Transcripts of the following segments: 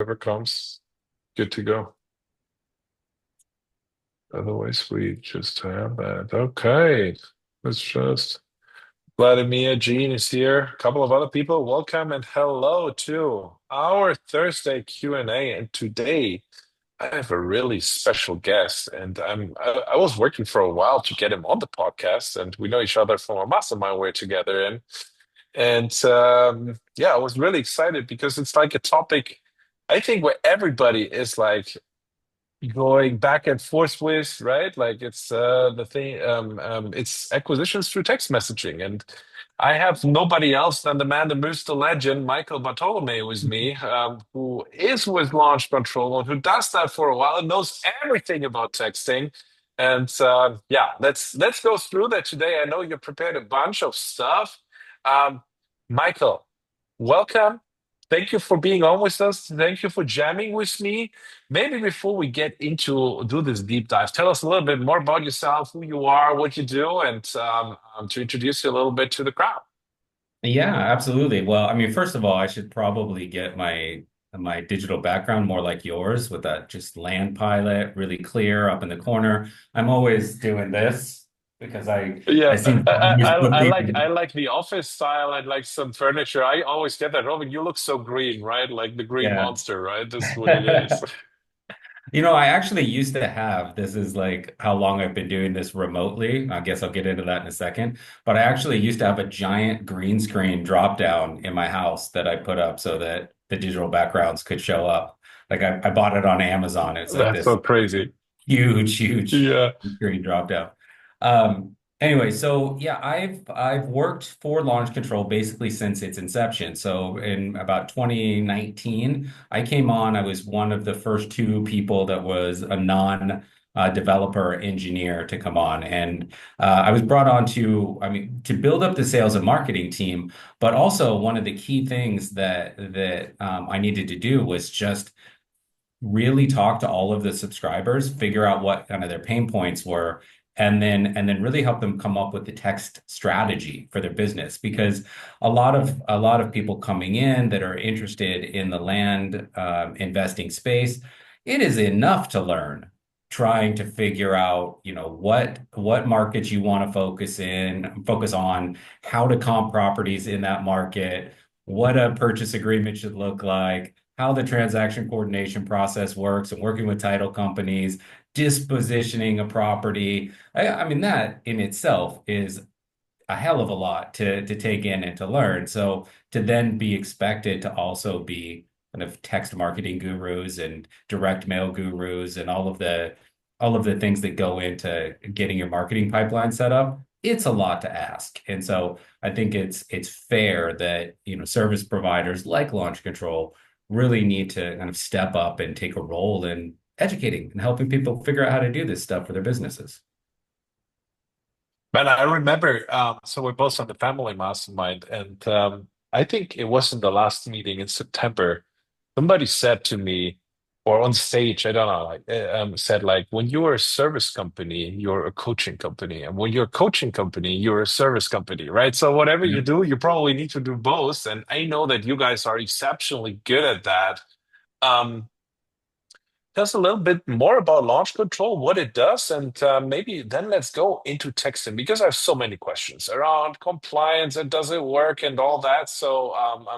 whoever comes, good to go. Otherwise, we just have that. Okay, let's just. Vladimir, Jean is here. A couple of other people. Welcome and hello to our Thursday Q&A. And today I have a really special guest, and I was working for a while to get him on the podcast, and we know each other from a mastermind we're together in. And yeah, I was really excited because it's like a topic I think where everybody is like going back and forth with, right? Like it's the thing, it's acquisitions through text messaging. And I have nobody else than the man, the myth, the legend, Michael Bartolomei with me, who is with Launch Control and who does that for a while and knows everything about texting. And yeah, let's go through that today. I know you prepared a bunch of stuff. Um, Michael, welcome. Thank you for being on with us. Thank you for jamming with me. Maybe before we get into do this deep dive, tell us a little bit more about yourself, who you are, what you do, and to introduce you a little bit to the crowd. Yeah, absolutely. Well, I mean, first of all, I should probably get my digital background more like yours with that just land pilot, really clear up in the corner. I'm always doing this because I Yeah, seem to always put I people. like the office style and like some furniture. I always get that. Robin, you look so green, right? Like the green Yeah. monster, right? That's what it is. I actually used to have, this is like how long I've been doing this remotely. I guess I'll get into that in a second. But I actually used to have a giant green screen drop down in my house that I put up so that the digital backgrounds could show up. Like I bought it on Amazon. It's like That's this so crazy. huge Yeah. screen drop down. Anyway, so yeah, I've worked for Launch Control basically since its inception. So in about 2019, I came on. I was one of the first two people that was a non developer engineer to come on, and I was brought on to build up the sales and marketing team. But also one of the key things that I needed to do was just really talk to all of the subscribers, figure out what kind of their pain points were, and then really help them come up with the text strategy for their business. Because a lot of people coming in that are interested in the land investing space, it is enough to learn. Trying to figure out, what markets you want to focus on, how to comp properties in that market, what a purchase agreement should look like, how the transaction coordination process works and working with title companies, dispositioning a property. I mean, that in itself is a hell of a lot to take in and to learn. So to then be expected to also be kind of text marketing gurus and direct mail gurus and all of the things that go into getting your marketing pipeline set up, it's a lot to ask. And so I think it's fair that, service providers like Launch Control really need to kind of step up and take a role in educating and helping people figure out how to do this stuff for their businesses. Man, I remember, so we're both on the family mastermind, and I think it was in the last meeting in September. Somebody said to me, or on stage, I don't know, like said like, when you're a service company, you're a coaching company, and when you're a coaching company, you're a service company, right? So whatever you Yeah. do, you probably need to do both, and I know that you guys are exceptionally good at that. Um, Tell us a little bit more about launch control, what it does, and maybe then let's go into texting because I have so many questions around compliance and does it work and all that. So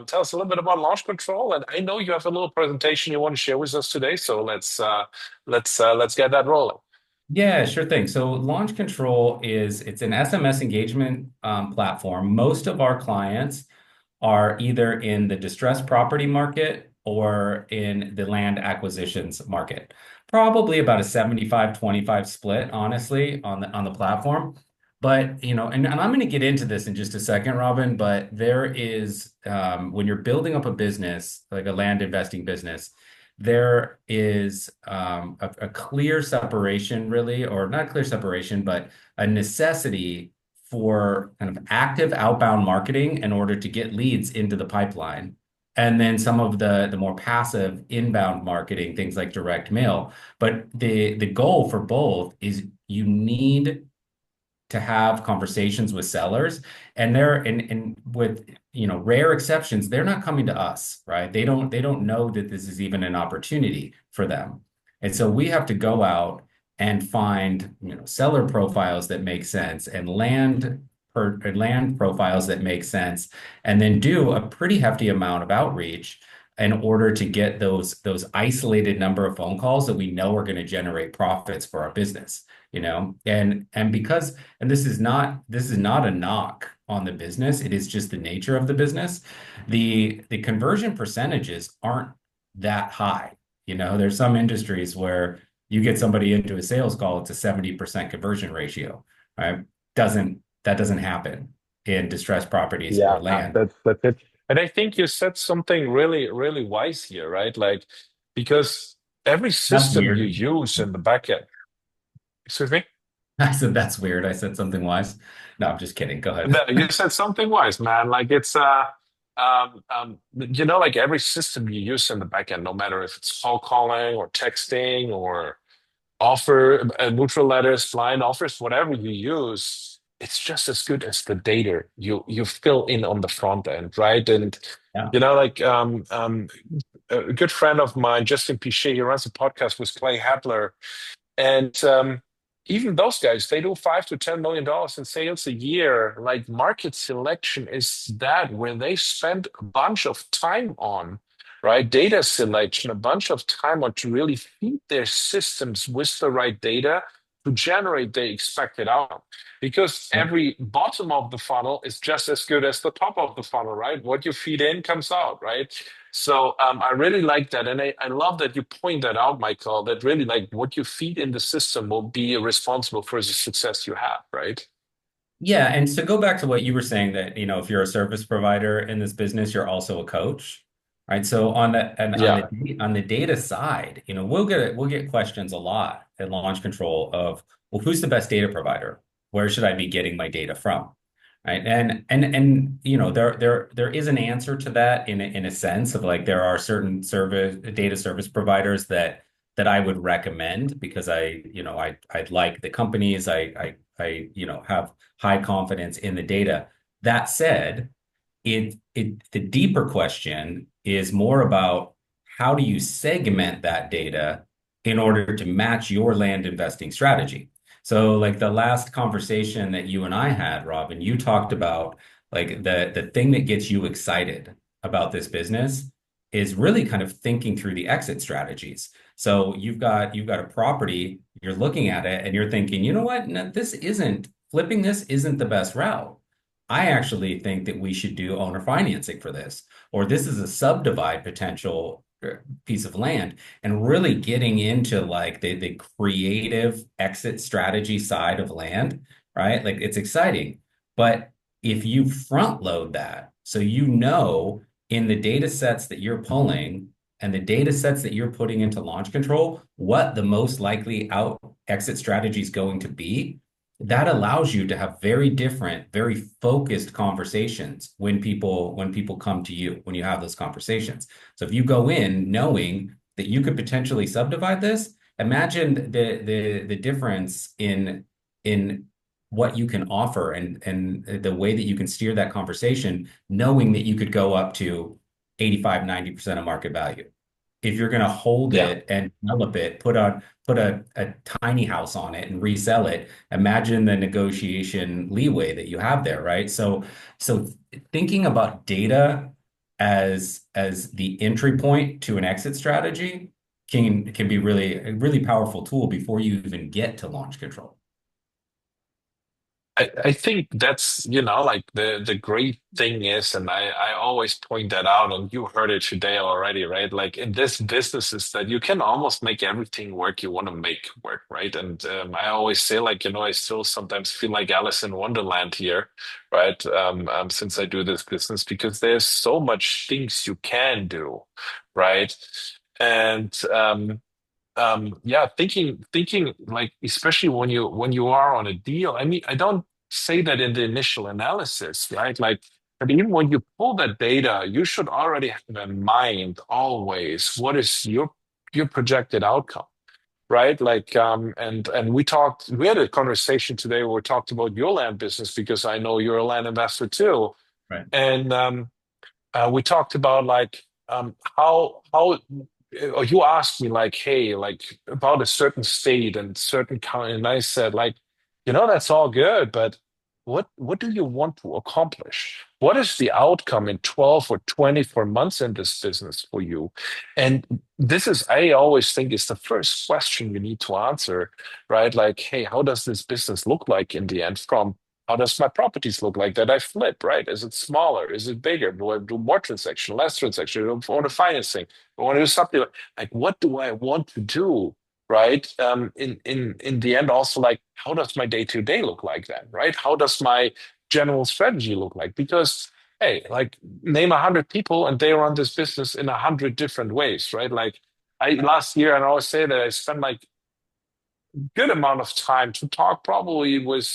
tell us a little bit about launch control, and I know you have a little presentation you want to share with us today. So let's get that rolling. Yeah, sure thing. So Launch Control it's an SMS engagement platform. Most of our clients are either in the distressed property market or in the land acquisitions market. Probably about a 75-25 split, honestly, on the platform. But, and I'm going to get into this in just a second, Robin, but there is, when you're building up a business, like a land investing business, there is a clear separation, really, or not clear separation, but a necessity for kind of active outbound marketing in order to get leads into the pipeline. And then some of the more passive inbound marketing, things like direct mail. But the goal for both is you need to have conversations with sellers, and with rare exceptions, they're not coming to us, right? They don't know that this is even an opportunity for them. And so we have to go out and find, seller profiles that make sense and land profiles that make sense, and then do a pretty hefty amount of outreach in order to get those isolated number of phone calls that we know are going to generate profits for our business, and because this is not a knock on the business, it is just the nature of the business. The conversion percentages aren't that high. There's some industries where you get somebody into a sales call, it's a 70% conversion ratio, right? That doesn't happen in distressed properties or Yeah, land. that's it. And I think you said something really, really wise here, right? Like, because every That's system you weird. use in the backend, excuse me? I said that's weird. I said something wise. No, I'm just kidding. Go ahead. No, you said something wise, man. Like it's like every system you use in the backend, no matter if it's call calling or texting or offer neutral letters, flying offers, whatever you use, it's just as good as the data you fill in on the front end, right? And Yeah. like a good friend of mine, Justin Pichet, he runs a podcast with Clay Hadler, and even those guys, they do $5 to $10 million in sales a year. Like market selection is that where they spend a bunch of time on, right? Data selection, a bunch of time on to really feed their systems with the right data to generate the expected outcome. Because Yeah. every bottom of the funnel is just as good as the top of the funnel, right? What you feed in comes out, right? So I really like that. And I love that you point that out, Michael, that really like what you feed in the system will be responsible for the success you have, right? Yeah, and so go back to what you were saying that, if you're a service provider in this business, you're also a coach, right? So Yeah. on the data side, we'll get questions a lot at Launch Control of, well, who's the best data provider? Where should I be getting my data from? Right? And there is an answer to that in a sense of like there are certain data service providers that I would recommend because I like the companies, I have high confidence in the data. That said, the deeper question is more about how do you segment that data in order to match your land investing strategy. So like the last conversation that you and I had, Robin, you talked about like the thing that gets you excited about this business is really kind of thinking through the exit strategies. So you've got a property, you're looking at it and you're thinking, you know what? No, flipping this isn't the best route. I actually think that we should do owner financing for this, or this is a subdivide potential piece of land, and really getting into like the creative exit strategy side of land, right? Like it's exciting. But if you front load that, so in the data sets that you're pulling and the data sets that you're putting into launch control, what the most likely out exit strategy is going to be, that allows you to have very different, very focused conversations when people come to you, when you have those conversations. So if you go in knowing that you could potentially subdivide this, imagine the difference in what you can offer and the way that you can steer that conversation, knowing that you could go up to 85, 90% of market value. If you're going to hold Yeah. it and develop it, put a tiny house on it and resell it, imagine the negotiation leeway that you have there, right? So thinking about data as the entry point to an exit strategy can be really a really powerful tool before you even get to launch control. I think that's, like the great thing is, and I always point that out, and you heard it today already, right? Like in this business is that you can almost make everything work you want to make work, right? And I always say, like, I still sometimes feel like Alice in Wonderland here, right? Since I do this business, because there's so much things you can do, right? And yeah, thinking like especially when you are on a deal, I mean, I don't say that in the initial analysis, right? Like, but even when you pull that data, you should already have in mind always what is your projected outcome, right? Like, and we had a conversation today where we talked about your land business because I know you're a land investor too. Right. And we talked about like how or you asked me like, hey, like about a certain state and certain county, and I said like, that's all good, but what do you want to accomplish? What is the outcome in 12 or 24 months in this business for you? And this is, I always think, is the first question you need to answer, right? Like, hey, how does this business look like in the end from how does my properties look like that I flip, right? Is it smaller? Is it bigger? Do I do more transaction, less transaction? Do I want to financing? Do I want to do something like what do I want to do? Right. In the end, also like how does my day-to-day look like then? Right? How does my general strategy look like? Because hey, like name 100 people and they run this business in 100 different ways, right? Like I last year, and I always say that I spent like good amount of time to talk probably with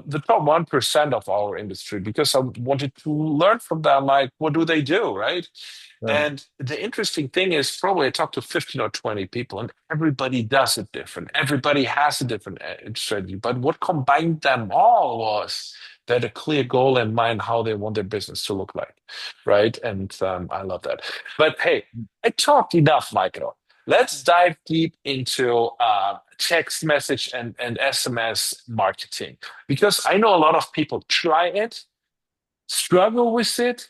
the top 1% of our industry because I wanted to learn from them, like, what do they do, right? Right. And the interesting thing is, probably I talked to 15 or 20 people, and everybody does it different. Everybody has a different strategy. But what combined them all was they had a clear goal in mind how they want their business to look like, right? And I love that. But hey, I talked enough, Michael. Let's dive deep into text message and SMS marketing because I know a lot of people try it, struggle with it,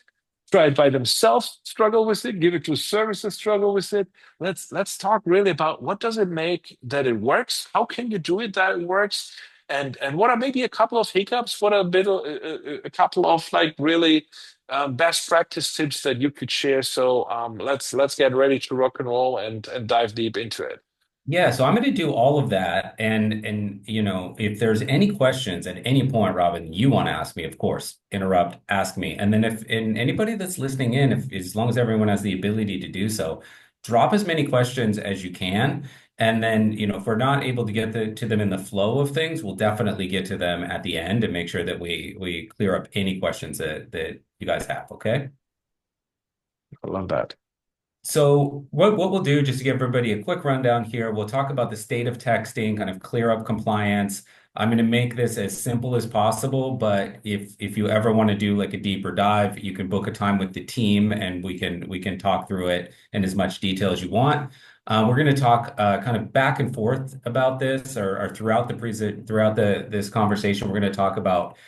try it by themselves, struggle with it, give it to services, struggle with it. Let's talk really about what does it make that it works? How can you do it that it works? And what are maybe a couple of hiccups? What are a couple of like really best practice tips that you could share? So let's get ready to rock and roll and dive deep into it. Yeah, so I'm going to do all of that, and if there's any questions at any point, Robin, you want to ask me, of course, interrupt, ask me, and then if and anybody that's listening in, if as long as everyone has the ability to do so, drop as many questions as you can, and then if we're not able to get to them in the flow of things, we'll definitely get to them at the end and make sure that we clear up any questions that you guys have. Okay. I love that. So what we'll do, just to give everybody a quick rundown here, we'll talk about the state of texting, kind of clear up compliance. I'm going to make this as simple as possible, but if you ever want to do like a deeper dive, you can book a time with the team and we can talk through it in as much detail as you want. We're going to talk kind of back and forth about this, or throughout this conversation, we're going to talk about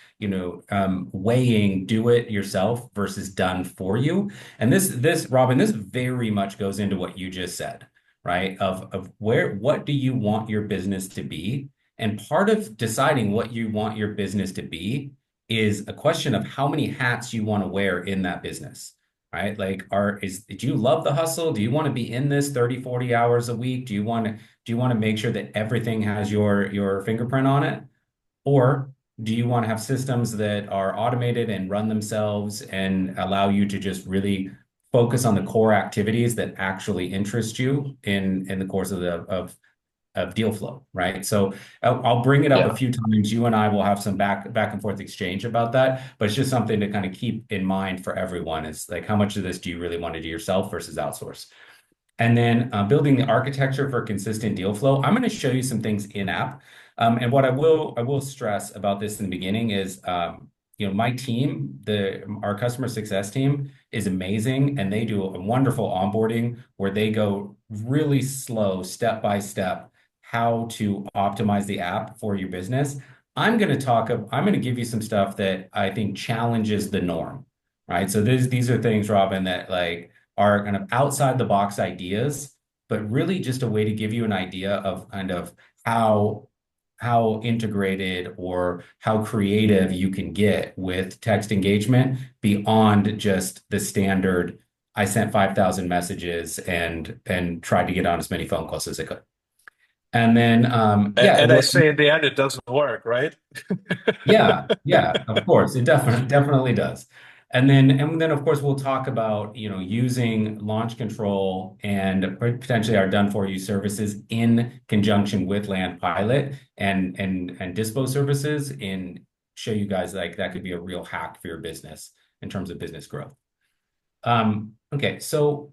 weighing do it yourself versus done for you. And this, Robin, this very much goes into what you just said, right? Of what do you want your business to be? And part of deciding what you want your business to be is a question of how many hats you want to wear in that business, right? Like, do you love the hustle? Do you want to be in this 30, 40 hours a week? Do you want to make sure that everything has your fingerprint on it? Or do you want to have systems that are automated and run themselves and allow you to just really focus on the core activities that actually interest you in the course of deal flow, right? So I'll bring it up a Yeah. few times. You and I will have some back and forth exchange about that, but it's just something to kind of keep in mind for everyone. Is like, how much of this do you really want to do yourself versus outsource? And then building the architecture for consistent deal flow. I'm going to show you some things in app. And what I will stress about this in the beginning is, my team, our customer success team is amazing, and they do a wonderful onboarding where they go really slow, step by step, how to optimize the app for your business. I'm going to give you some stuff that I think challenges the norm, right? So these are things, Robin, that like are kind of outside the box ideas, but really just a way to give you an idea of kind of how integrated or how creative you can get with text engagement beyond just the standard. I sent 5,000 messages and tried to get on as many phone calls as I could. And then, yeah, And I say in the end, it doesn't work, right? yeah, of course, it definitely does. And then of course we'll talk about, using launch control and potentially our done for you services in conjunction with land pilot and dispo services, and show you guys like that could be a real hack for your business in terms of business growth. Okay, so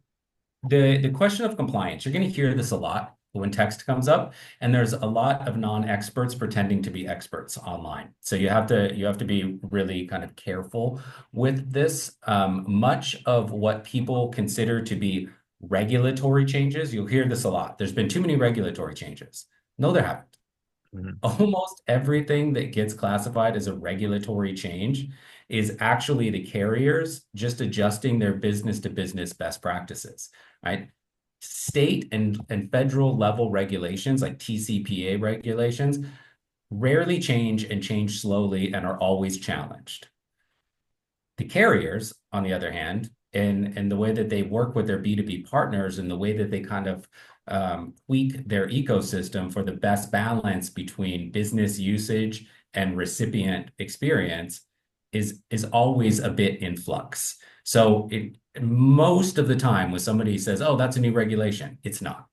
the question of compliance, you're going to hear this a lot. when text comes up, and there's a lot of non-experts pretending to be experts online. So you have to be really kind of careful with this. Much of what people consider to be regulatory changes, you'll hear this a lot. There's been too many regulatory changes. No, there haven't. Mhm. Almost everything that gets classified as a regulatory change is actually the carriers just adjusting their business to business best practices, right? State and federal level regulations like TCPA regulations rarely change and change slowly and are always challenged. The carriers, on the other hand, and the way that they work with their B2B partners and the way that they kind of tweak their ecosystem for the best balance between business usage and recipient experience is always a bit in flux. So most of the time when somebody says, "Oh, that's a new regulation," it's not.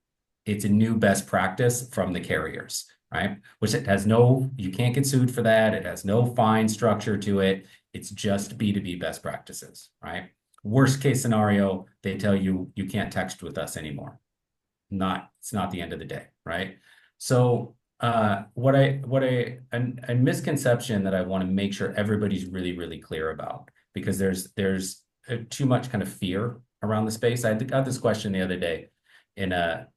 It's a new best practice from the carriers, right? Which it has no, you can't get sued for that. It has no fine structure to it. It's just B2B best practices, right? Worst case scenario, they tell you you can't text with us anymore. It's not the end of the day, right? So a misconception that I want to make sure everybody's really, really clear about, because there's too much kind of fear around the space. I got this question the other day in a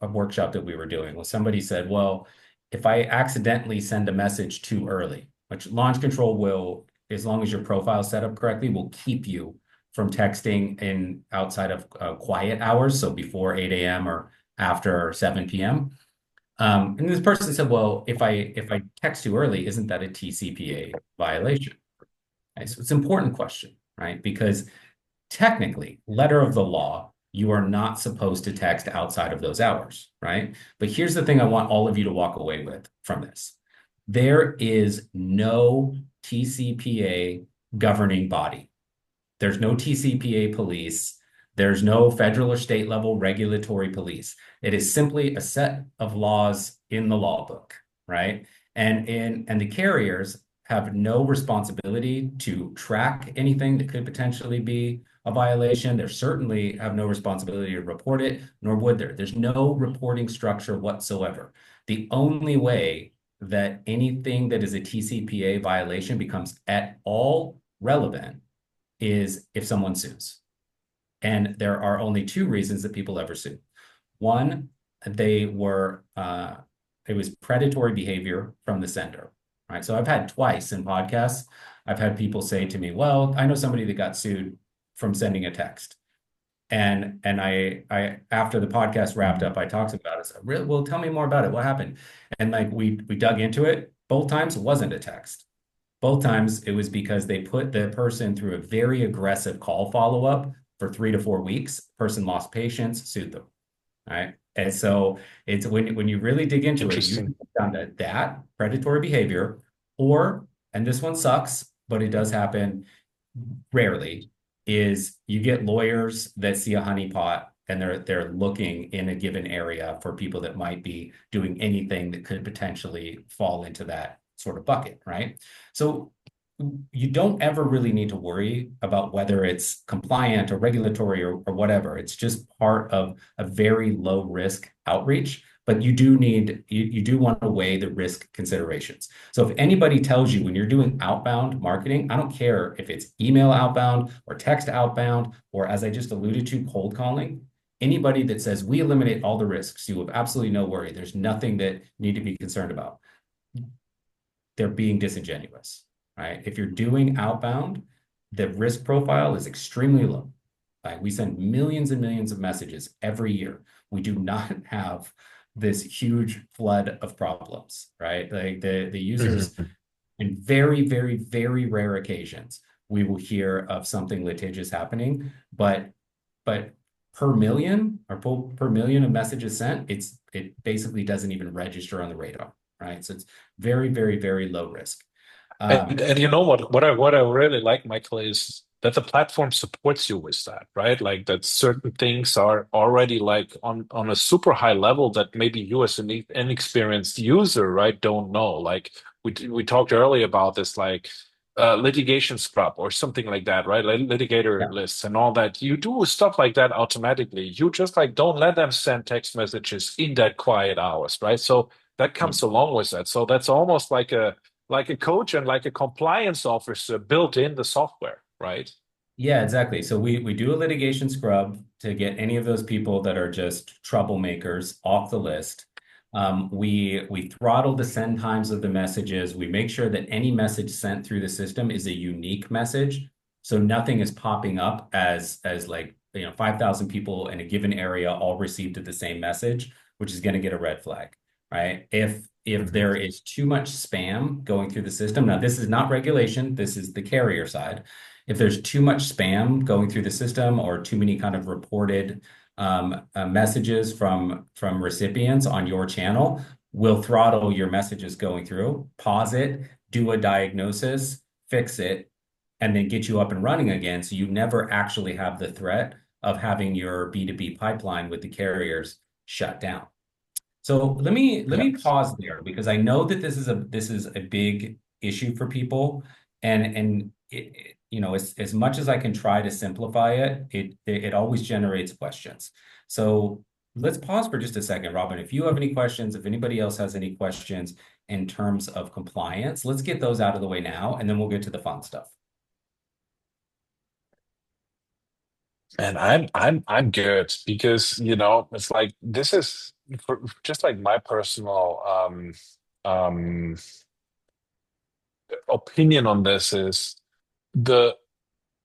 workshop that we were doing, where somebody said, well, if I accidentally send a message too early, which launch control will, as long as your profile is set up correctly, will keep you from texting in outside of quiet hours, so before 8 a.m. or after 7 p.m. And this person said, well, if I text too early, isn't that a TCPA violation? Okay, so it's an important question, right? Because technically, letter of the law, you are not supposed to text outside of those hours, right? But here's the thing I want all of you to walk away with from this. There is no TCPA governing body. There's no TCPA police. There's no federal or state level regulatory police. It is simply a set of laws in the law book, right? And the carriers have no responsibility to track anything that could potentially be a violation. They certainly have no responsibility to report it, nor would there. There's no reporting structure whatsoever. The only way that anything that is a TCPA violation becomes at all relevant is if someone sues. And there are only two reasons that people ever sue. One, it was predatory behavior from the sender, right? So I've had twice in podcasts, I've had people say to me, well, I know somebody that got sued from sending a text. And I after the podcast wrapped Mhm. up, I talked about it. So, well, tell me more about it. What happened? And like we dug into it. Both times it wasn't a text. Both times it was because they put the person through a very aggressive call follow-up for 3 to 4 weeks. Person lost patience, sued them. All right. And so it's when you really dig into it, you Interesting. down to that predatory behavior, or, and this one sucks, but it does happen rarely, is you get lawyers that see a honeypot and they're looking in a given area for people that might be doing anything that could potentially fall into that sort of bucket, right? So you don't ever really need to worry about whether it's compliant or regulatory or whatever. It's just part of a very low risk outreach, but you do want to weigh the risk considerations. So if anybody tells you when you're doing outbound marketing, I don't care if it's email outbound or text outbound, or as I just alluded to, cold calling, anybody that says we eliminate all the risks, you have absolutely no worry. There's nothing that you need to be concerned about. They're being disingenuous, right? If you're doing outbound, the risk profile is extremely low. Like we send millions and millions of messages every year. We do not have this huge flood of problems, right? Like the users, Mhm. in very, very, very rare occasions, we will hear of something litigious happening, but per million or per million of messages sent, it basically doesn't even register on the radar, right? So it's very, very, very low risk. And you know what I really like, Michael, is that the platform supports you with that, right? Like that certain things are already like on a super high level that maybe you as an inexperienced user, right, don't know. Like we talked earlier about this, like litigation scrub or something like that, right? Like litigator Yeah. lists and all that. You do stuff like that automatically. You just like don't let them send text messages in that quiet hours, right? So that comes along with that. So that's almost like a coach and like a compliance officer built in the software, right? Yeah, exactly. So we do a litigation scrub to get any of those people that are just troublemakers off the list. We throttle the send times of the messages. We make sure that any message sent through the system is a unique message. So nothing is popping up as like 5,000 people in a given area all received the same message, which is going to get a red flag, right? If Mhm. there is too much spam going through the system, now this is not regulation, this is the carrier side. If there's too much spam going through the system or too many kind of reported messages from recipients on your channel, we'll throttle your messages going through, pause it, do a diagnosis, fix it, and then get you up and running again. So you never actually have the threat of having your B2B pipeline with the carriers shut down. So let me Yes. pause there because I know that this is a big issue for people, and as much as I can try to simplify it, it always generates questions. So let's pause for just a second, Robin. If you have any questions, if anybody else has any questions in terms of compliance, let's get those out of the way now, and then we'll get to the fun stuff. And I'm good because it's like this is just like my personal um opinion on this is the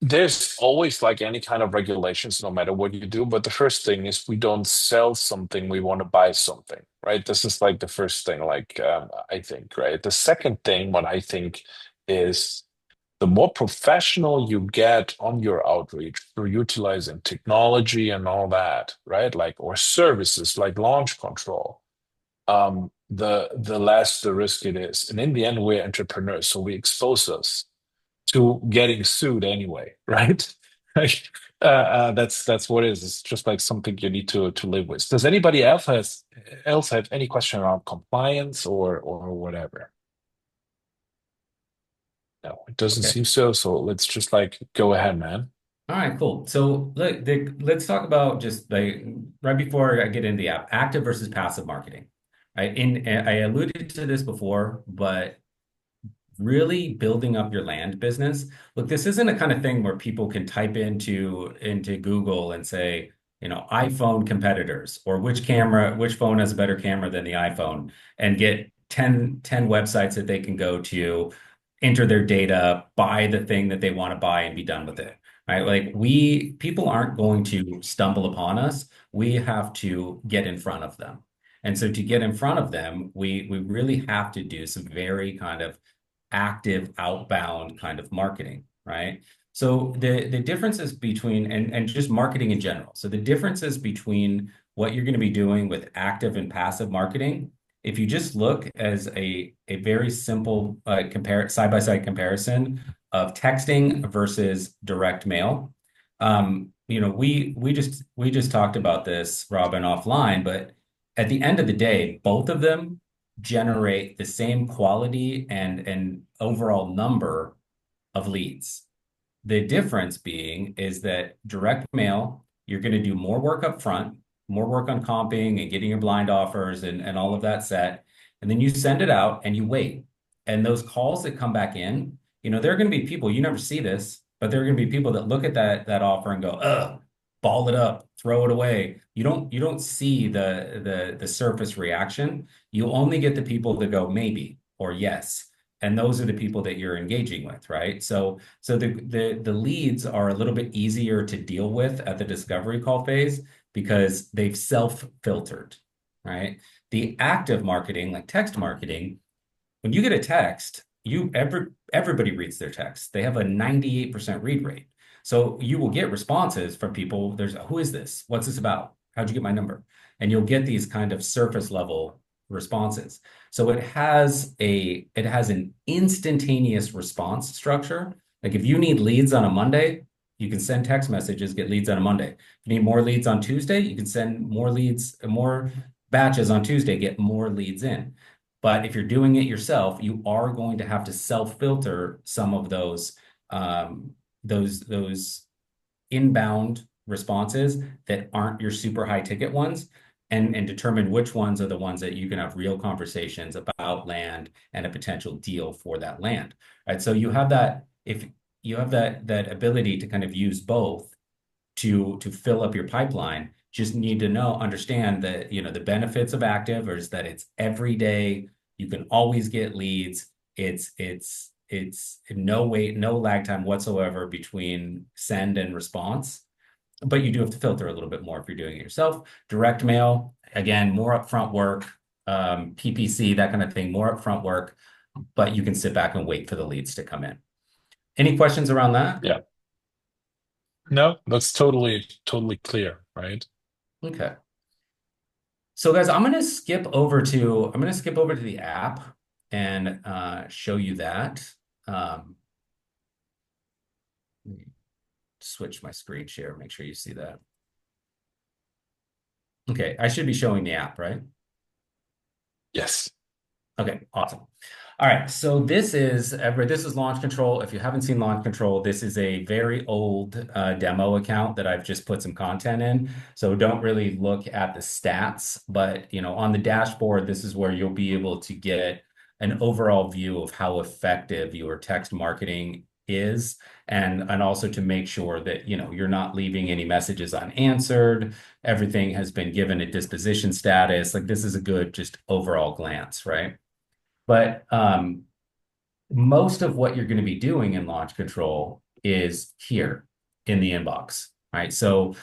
there's always like any kind of regulations no matter what you do, but the first thing is we don't sell something, we want to buy something, right? This is like the first thing, like I think, right? The second thing, what I think is the more professional you get on your outreach through utilizing technology and all that, right? Like or services like launch control, the less the risk it is. And in the end, we're entrepreneurs, so we expose us to getting sued anyway, right? Like, that's what it is. It's just like something you need to live with. Does anybody else have any question around compliance or whatever? No, it doesn't Okay. seem so. So let's just like go ahead, man. All right, cool. So let's talk about just like right before I get into the app, active versus passive marketing. Right. And I alluded to this before, but really building up your land business. Look, this isn't a kind of thing where people can type into Google and say, iPhone competitors or which phone has a better camera than the iPhone and get ten websites that they can go to, enter their data, buy the thing that they want to buy and be done with it. Right? Like people aren't going to stumble upon us. We have to get in front of them. And so to get in front of them, we really have to do some very kind of active outbound kind of marketing, right? So the differences between and just marketing in general. So the differences between what you're going to be doing with active and passive marketing, if you just look as a very simple compare side by side comparison of texting versus direct mail. We just talked about this, Robin, offline, but at the end of the day, both of them generate the same quality and overall number of leads. The difference being is that direct mail, you're going to do more work up front, more work on comping and getting your blind offers and all of that set. And then you send it out and you wait. And those calls that come back in, there are going to be people, you never see this, but there are going to be people that look at that offer and go, ugh, ball it up, throw it away. You don't see the surface reaction. You only get the people that go maybe or yes. And those are the people that you're engaging with, right? So the leads are a little bit easier to deal with at the discovery call phase because they've self-filtered, right? The active marketing, like text marketing, when you get a text, everybody reads their text. They have a 98% read rate. So you will get responses from people. There's who is this? What's this about? How'd you get my number? And you'll get these kind of surface level responses. So it has an instantaneous response structure. Like if you need leads on a Monday, you can send text messages, get leads on a Monday. If you need more leads on Tuesday, you can send more leads, more batches on Tuesday, get more leads in. But if you're doing it yourself, you are going to have to self-filter some of those inbound responses that aren't your super high ticket ones, and determine which ones are the ones that you can have real conversations about land and a potential deal for that land. Right. So you have that, if you have that ability to kind of use both to fill up your pipeline, just need to understand that, the benefits of active is that it's every day. You can always get leads. It's no wait, no lag time whatsoever between send and response. But you do have to filter a little bit more if you're doing it yourself. Direct mail, again, more upfront work, PPC, that kind of thing, more upfront work, but you can sit back and wait for the leads to come in. Any questions around that? Yeah. No, that's totally clear, right? Okay. So guys, I'm gonna skip over to the app and show you that. Um, let me switch my screen share, make sure you see that. Okay, I should be showing the app, right? Yes. Okay, awesome. All right, so this is Launch Control. If you haven't seen Launch Control, this is a very old demo account that I've just put some content in. So don't really look at the stats, but on the dashboard, this is where you'll be able to get an overall view of how effective your text marketing is, and also to make sure that you're not leaving any messages unanswered. Everything has been given a disposition status. Like, this is a good just overall glance, right? But most of what you're going to be doing in Launch Control is here in the inbox, right? So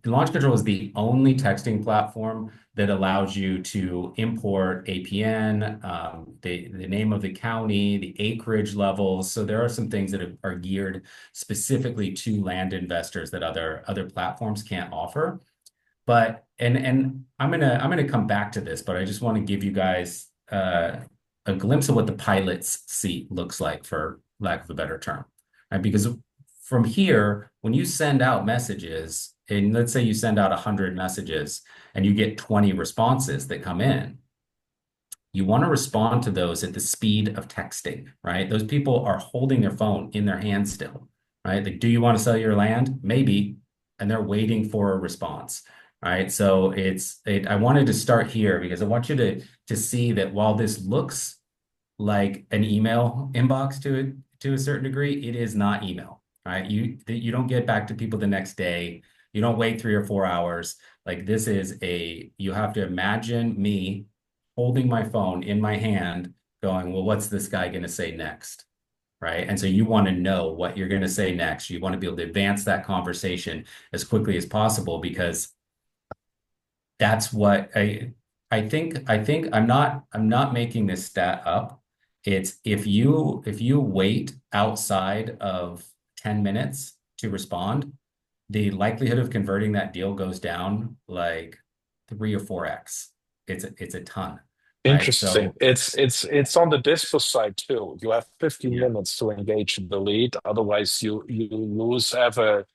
Launch Control is the only texting platform that allows you to import APN, the name of the county, the acreage levels. So there are some things that are geared specifically to land investors that other platforms can't offer. But and I'm gonna come back to this, but I just want to give you guys a glimpse of what the pilot's seat looks like, for lack of a better term, right? Because from here, when you send out messages, and let's say you send out 100 messages and you get 20 responses that come in, you want to respond to those at the speed of texting, right? Those people are holding their phone in their hand still, right? Like, do you want to sell your land? Maybe. And they're waiting for a response, right? So I wanted to start here because I want you to see that while this looks like an email inbox to a certain degree, it is not email, right? You don't get back to people the next day. You don't wait 3 or 4 hours. Like, you have to imagine me holding my phone in my hand going, well, what's this guy going to say next? Right. And so you want to know what you're going to say next. You want to be able to advance that conversation as quickly as possible, because that's what I think I'm not making this stat up. It's if you wait outside of 10 minutes to respond, the likelihood of converting that deal goes down like 3 or 4x. It's a ton, right? Interesting. So It's on the dispo side too. You have 15 yeah, minutes to engage the lead. Otherwise, you lose have a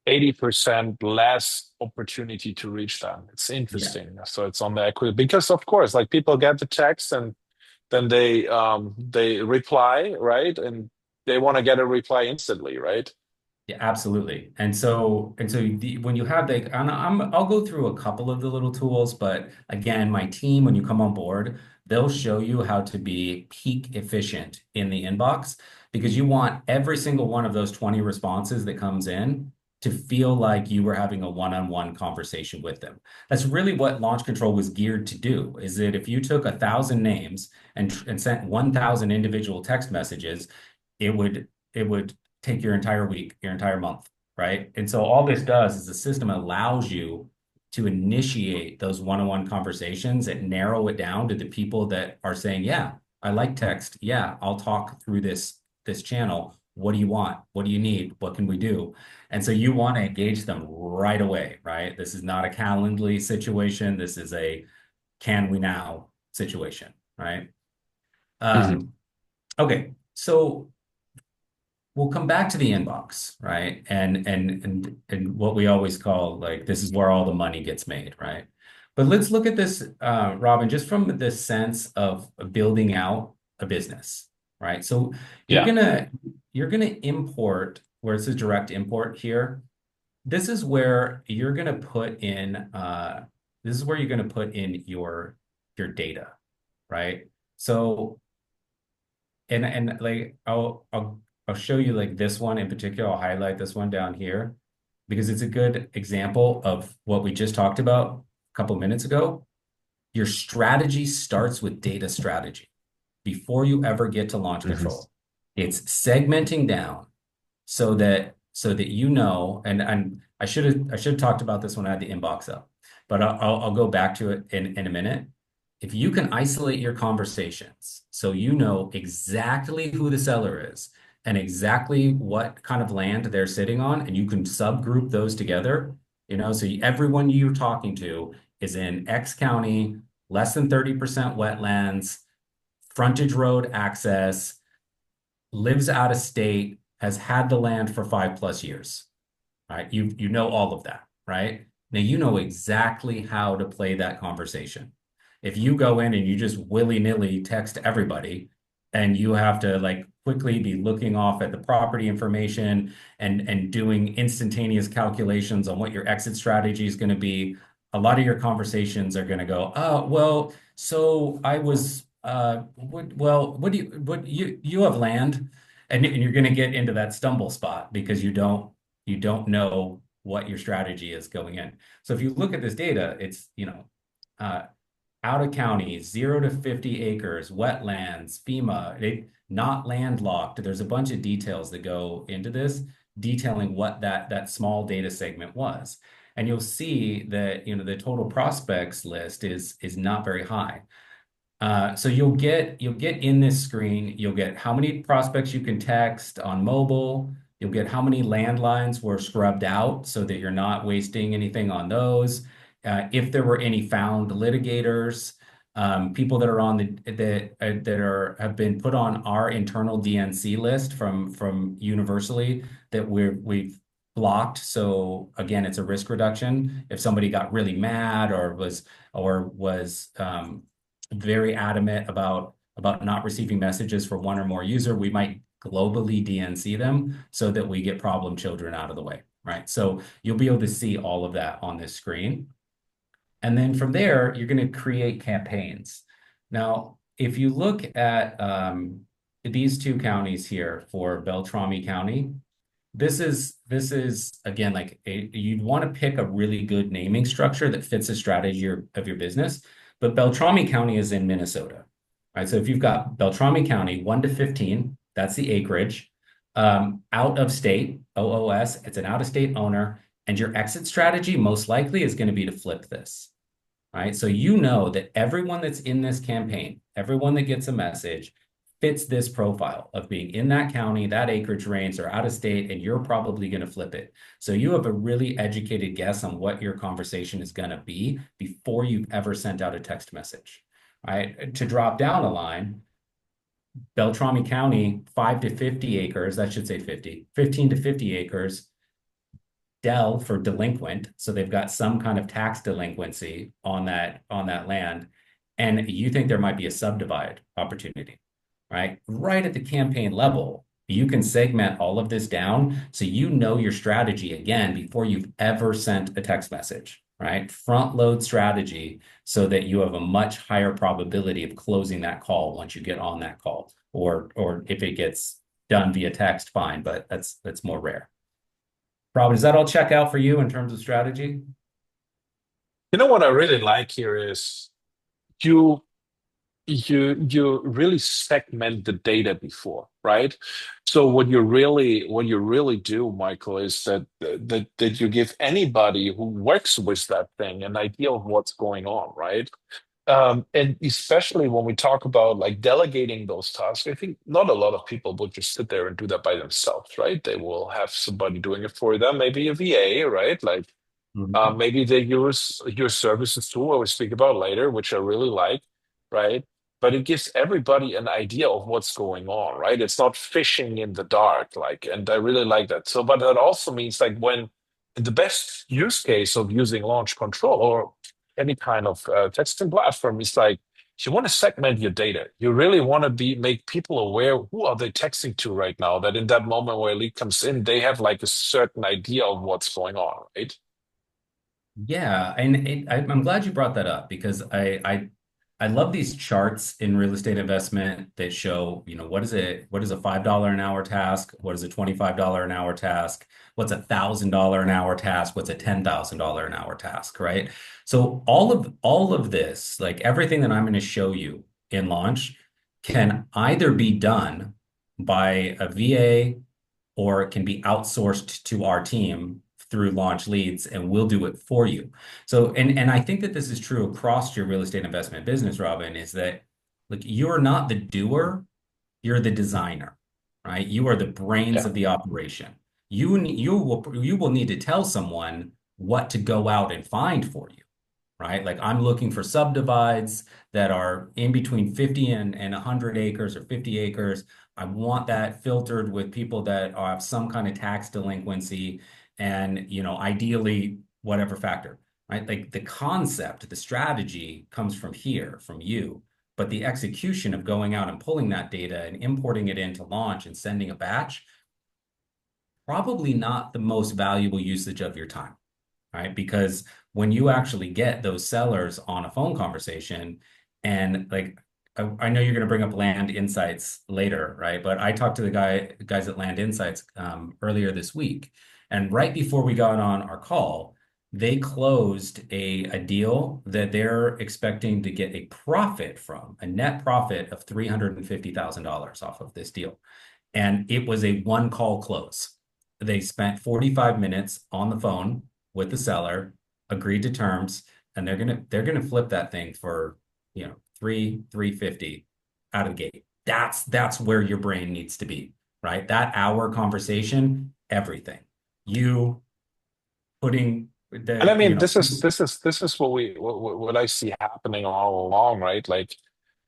80% less opportunity to reach them. It's yeah. interesting. So it's on the equity because of course, like people get the text and then they reply, right? And they want to get a reply instantly, right? Yeah, absolutely. And so when you have and I'll go through a couple of the little tools, but again, my team, when you come on board, they'll show you how to be peak efficient in the inbox, because you want every single one of those 20 responses that comes in to feel like you were having a one-on-one conversation with them. That's really what Launch Control was geared to do, is that if you took 1,000 names and sent 1,000 individual text messages, it would take your entire week, your entire month, right? And so all this does is the system allows you to initiate those one-on-one conversations and narrow it down to the people that are saying, yeah, I like text. Yeah, I'll talk through this channel. What do you want? What do you need? What can we do? And so you want to engage them right away, right? This is not a Calendly situation. This is a can we now situation, right? Mhm. Um, okay, so we'll come back to the inbox, right? And what we always call, like, this is where all the money gets made, right? But let's look at this, Robin, just from the sense of building out a business, right? So you're Yeah. gonna you're gonna import where it says direct import here. This is where you're gonna put in this is where you're gonna put in your data, right? So and like I'll show you like this one in particular. I'll highlight this one down here because it's a good example of what we just talked about a couple minutes ago. Your strategy starts with data strategy before you ever get to launch Hmm. control. It's segmenting down so that you know, and I should have talked about this when I had the inbox up, but I'll go back to it in a minute. If you can isolate your conversations so you know exactly who the seller is and exactly what kind of land they're sitting on, and you can subgroup those together, so everyone you're talking to is in X county, less than 30% wetlands, frontage road access, lives out of state, has had the land for 5+ years, right? You know all of that, right? Now you know exactly how to play that conversation. If you go in and you just willy-nilly text everybody and you have to like quickly be looking off at the property information and doing instantaneous calculations on what your exit strategy is going to be, a lot of your conversations are going to go, oh, well, so I was what do you have land? And you're going to get into that stumble spot because you don't know what your strategy is going in. So if you look at this data, it's, uh, out of county, 0 to 50 acres, wetlands, FEMA, not landlocked. There's a bunch of details that go into this, detailing what that small data segment was. And you'll see that, the total prospects list is not very high. So you'll get in this screen, you'll get how many prospects you can text on mobile. You'll get how many landlines were scrubbed out so that you're not wasting anything on those. If there were any found litigators, people that are on that have been put on our internal DNC list from universally that we've blocked. So again, it's a risk reduction. If somebody got really mad or was very adamant about not receiving messages for one or more user, we might globally DNC them so that we get problem children out of the way, right? So you'll be able to see all of that on this screen. And then from there, you're going to create campaigns. Now, if you look at these two counties here for Beltrami County, this is again like you'd want to pick a really good naming structure that fits the strategy of your business. But Beltrami County is in Minnesota, right? So if you've got Beltrami County 1 to 15, that's the acreage. Out of state, OOS, it's an out of state owner, and your exit strategy most likely is going to be to flip this, right? So you know that everyone that's in this campaign, everyone that gets a message fits this profile of being in that county, that acreage range, or out of state, and you're probably going to flip it. So you have a really educated guess on what your conversation is going to be before you've ever sent out a text message, right? To drop down a line, Beltrami County, 5 to 50 acres, that should say 50, 15 to 50 acres, Del for delinquent, so they've got some kind of tax delinquency on that land, and you think there might be a subdivide opportunity, right? Right at the campaign level, you can segment all of this down so you know your strategy again before you've ever sent a text message, right? Front load strategy so that you have a much higher probability of closing that call once you get on that call, or if it gets done via text, fine, but that's more rare. Robin, does that all check out for you in terms of strategy? You know what I really like here is you you really segment the data before, right? So what you really do, Michael, is that you give anybody who works with that thing an idea of what's going on, right? And especially when we talk about like delegating those tasks, I think not a lot of people will just sit there and do that by themselves, right? They will have somebody doing it for them, maybe a VA, right? Like Mhm. maybe they use your services too, I will speak about later, which I really like, right? But it gives everybody an idea of what's going on, right? It's not fishing in the dark, like, and I really like that. So, but that also means like when in the best use case of using launch control, or any kind of texting platform is like you want to segment your data. You really want to be make people aware who are they texting to right now. That in that moment where a lead comes in, they have like a certain idea of what's going on, right? Yeah, and I'm glad you brought that up because I love these charts in real estate investment that show, what is a $5 an hour task? What is a $25 an hour task? What's a $1,000 an hour task? What's a $10,000 an hour task, right? So all of this, like everything that I'm going to show you in launch can either be done by a VA or it can be outsourced to our team through launch leads and we'll do it for you. So, and I think that this is true across your real estate investment business, Robin, is that like you're not the doer, you're the designer, right? You are the brains Yeah. of the operation. You will need to tell someone what to go out and find for you, right? Like I'm looking for subdivides that are in between 50 and 100 acres or 50 acres. I want that filtered with people that have some kind of tax delinquency and, ideally whatever factor, right? Like the concept, the strategy comes from here, from you, but the execution of going out and pulling that data and importing it into launch and sending a batch, probably not the most valuable usage of your time, right? Because when you actually get those sellers on a phone conversation, and like I know you're going to bring up Land Insights later, right? But I talked to the guys at Land Insights earlier this week, and right before we got on our call, they closed a deal that they're expecting to get a profit from, a net profit of $350,000 off of this deal. And it was a one call close. They spent 45 minutes on the phone with the seller, agreed to terms, and they're gonna flip that thing for, 350 out of the gate. That's where your brain needs to be, right? That hour conversation, everything. You putting And I the, mean, this is what I see happening all along, right? Like,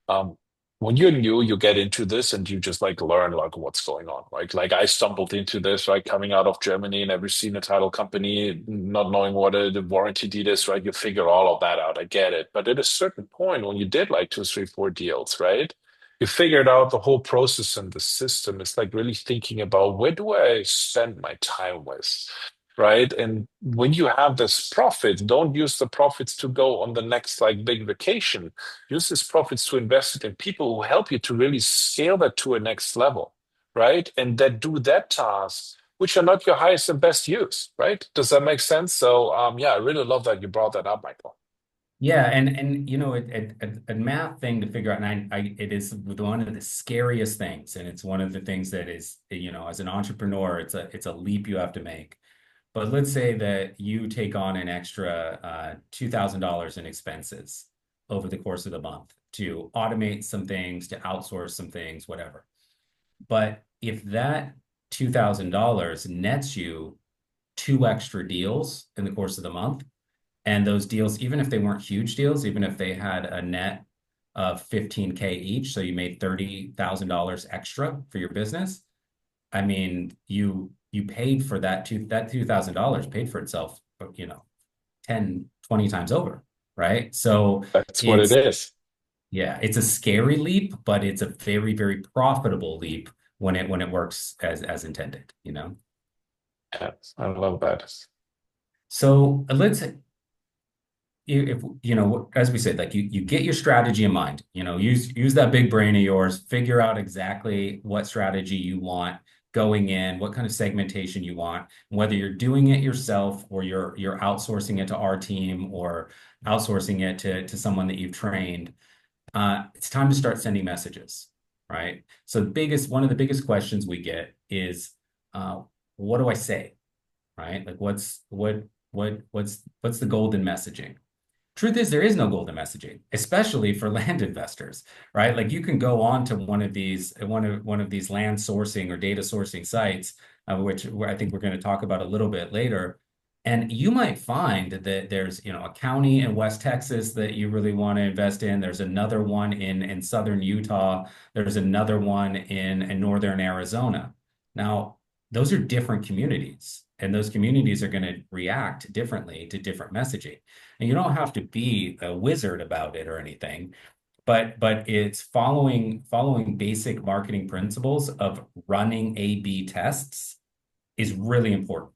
um, when you're new, you get into this and you just like learn like what's going on. Like I stumbled into this, right, coming out of Germany, never seen a title company, not knowing what the warranty deed is, right? You figure all of that out. I get it. But at a certain point, when you did like two, three, four deals, right? You figured out the whole process and the system. It's like really thinking about where do I spend my time with? Right. And when you have this profit, don't use the profits to go on the next like big vacation. Use these profits to invest it in people who help you to really scale that to a next level, right? And that do that task, which are not your highest and best use, right? Does that make sense? So, yeah, I really love that you brought that up, Michael. Yeah, and a math thing to figure out, and it is one of the scariest things, and it's one of the things that is, as an entrepreneur, it's a leap you have to make. But let's say that you take on an extra $2,000 in expenses over the course of the month to automate some things, to outsource some things, whatever. But if that $2,000 nets you two extra deals in the course of the month, and those deals, even if they weren't huge deals, even if they had a net of 15K each, so you made $30,000 extra for your business, I mean, you paid for that $2,000 paid for itself, 10, 20 times over, right? So That's what it it's is. yeah, it's a scary leap, but it's a very, very profitable leap when it works as intended. Yes, I love that. So let's if as we said, like you get your strategy in mind, use that big brain of yours, figure out exactly what strategy you want going in, what kind of segmentation you want, whether you're doing it yourself or you're outsourcing it to our team or outsourcing it to someone that you've trained. It's time to start sending messages, right? So one of the biggest questions we get is, uh, what do I say, right? Like what's the golden messaging? Truth is, there is no golden messaging, especially for land investors, right? Like you can go on to one of these land sourcing or data sourcing sites, where I think we're going to talk about a little bit later, and you might find that there's a county in West Texas that you really want to invest in. There's another one in southern Utah. There's another one in northern Arizona. Now, those are different communities. And those communities are going to react differently to different messaging. And you don't have to be a wizard about it or anything, but it's following basic marketing principles of running A/B tests is really important.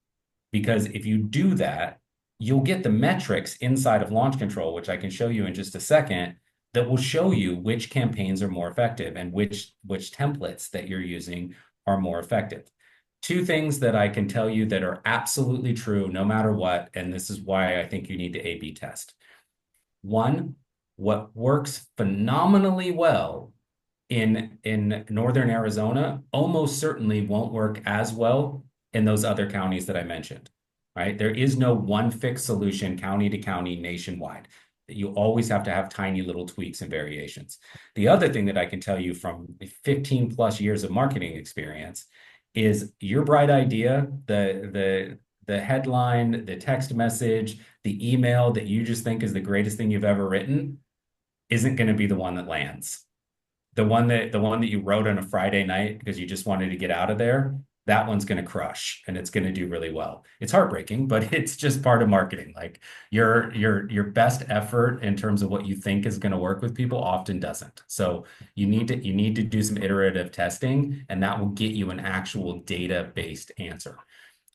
Because if you do that, you'll get the metrics inside of launch control, which I can show you in just a second, that will show you which campaigns are more effective and which templates that you're using are more effective. Two things that I can tell you that are absolutely true no matter what, and this is why I think you need to A/B test. One, what works phenomenally well in northern Arizona almost certainly won't work as well in those other counties that I mentioned, right? There is no one fixed solution county to county nationwide. You always have to have tiny little tweaks and variations. The other thing that I can tell you from 15 plus years of marketing experience is your bright idea, the headline, the text message, the email that you just think is the greatest thing you've ever written isn't going to be the one that lands. The one that you wrote on a Friday night because you just wanted to get out of there, that one's going to crush and it's going to do really well. It's heartbreaking, but it's just part of marketing. Like your best effort in terms of what you think is going to work with people often doesn't. So you need to do some iterative testing, and that will get you an actual data-based answer.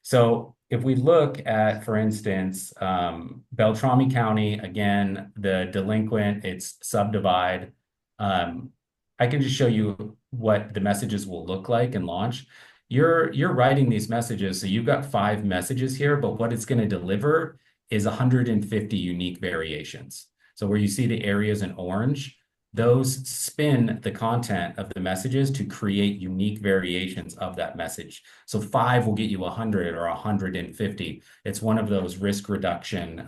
So if we look at, for instance, Beltrami County, again, the delinquent, it's subdivide. Um, I can just show you what the messages will look like in launch. You're writing these messages, so you've got 5 messages here, but what it's going to deliver is 150 unique variations. So where you see the areas in orange, those spin the content of the messages to create unique variations of that message. So 5 will get you 100 or 150. It's one of those risk reduction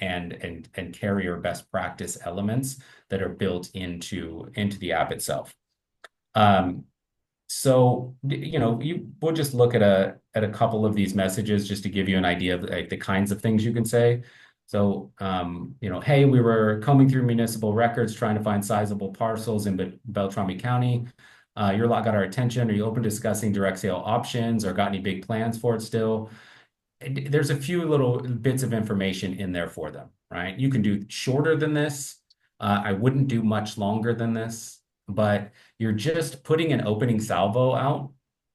and carrier best practice elements that are built into the app itself. Um, so we'll just look at a couple of these messages just to give you an idea of like the kinds of things you can say. So, hey, we were combing through municipal records trying to find sizable parcels in Beltrami County. Your lot got our attention. Are you open to discussing direct sale options or got any big plans for it still? There's a few little bits of information in there for them, right? You can do shorter than this. I wouldn't do much longer than this, but you're just putting an opening salvo out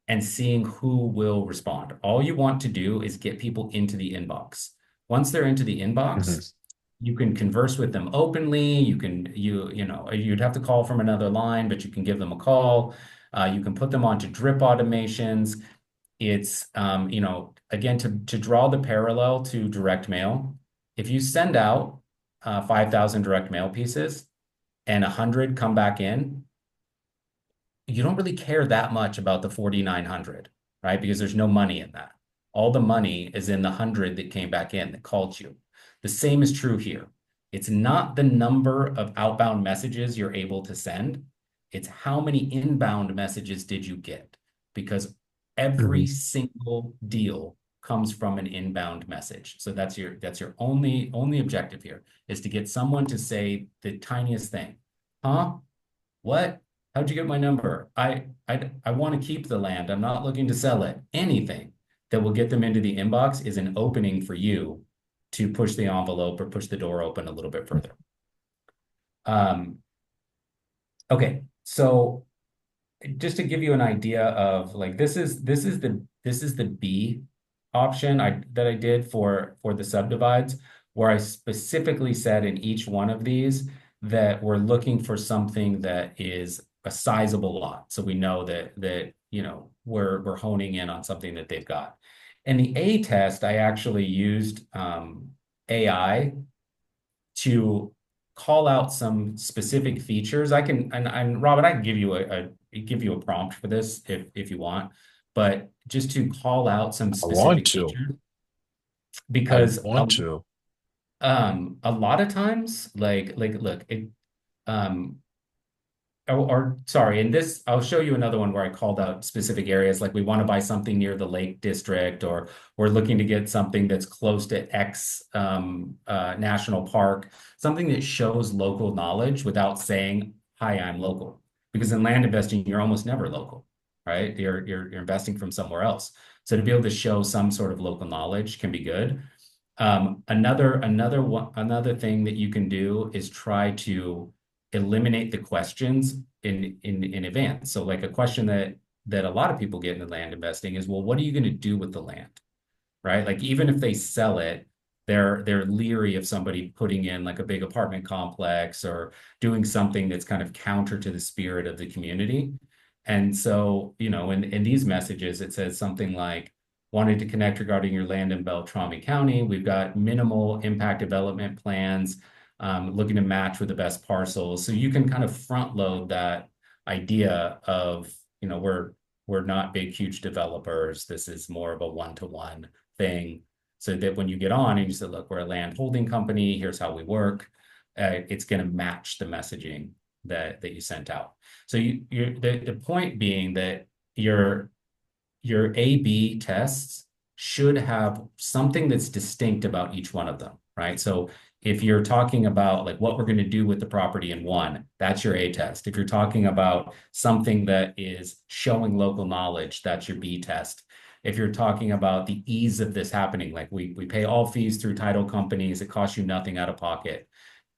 and seeing who will respond. All you want to do is get people into the inbox. Once they're into the Mhm. inbox, you can converse with them openly. You'd have to call from another line, but you can give them a call. You can put them onto drip automations. It's, again, to draw the parallel to direct mail, if you send out 5,000 direct mail pieces and 100 come back in, you don't really care that much about the 4,900, right? Because there's no money in that. All the money is in the 100 that came back in that called you. The same is true here. It's not the number of outbound messages you're able to send. It's how many inbound messages did you get? Because every Mhm. single deal comes from an inbound message. So that's your only objective here is to get someone to say the tiniest thing. Huh? What? How'd you get my number? I want to keep the land. I'm not looking to sell it. Anything that will get them into the inbox is an opening for you to push the envelope or push the door open a little bit further. Um, okay, so just to give you an idea of like this is the B option that I did for the subdivides, where I specifically said in each one of these that we're looking for something that is a sizable lot. So we know that we're honing in on something that they've got. In the A test, I actually used AI to call out some specific features. I can and Robin, I can give you a prompt for this if you want, but just to call out some I want specific to. features I because want to. a lot of times like look it um or sorry, in this, I'll show you another one where I called out specific areas, like we want to buy something near the Lake District, or we're looking to get something that's close to X national park, something that shows local knowledge without saying, "Hi, I'm local." Because in land investing, you're almost never local, right? You're investing from somewhere else. So to be able to show some sort of local knowledge can be good. Another thing that you can do is try to eliminate the questions in advance. So like a question that a lot of people get into land investing is, well, what are you going to do with the land? Right? Like even if they sell it, they're leery of somebody putting in like a big apartment complex or doing something that's kind of counter to the spirit of the community. And so, in these messages, it says something like, wanted to connect regarding your land in Beltrami County. We've got minimal impact development plans, looking to match with the best parcels. So you can kind of front load that idea of, we're not big, huge developers. This is more of a one-to-one thing, so that when you get on and you say, look, we're a land holding company, here's how we work, it's going to match the messaging that you sent out. So the point being that your A/B tests should have something that's distinct about each one of them, right? So if you're talking about like what we're going to do with the property in one, that's your A test. If you're talking about something that is showing local knowledge, that's your B test. If you're talking about the ease of this happening, like we pay all fees through title companies, it costs you nothing out of pocket.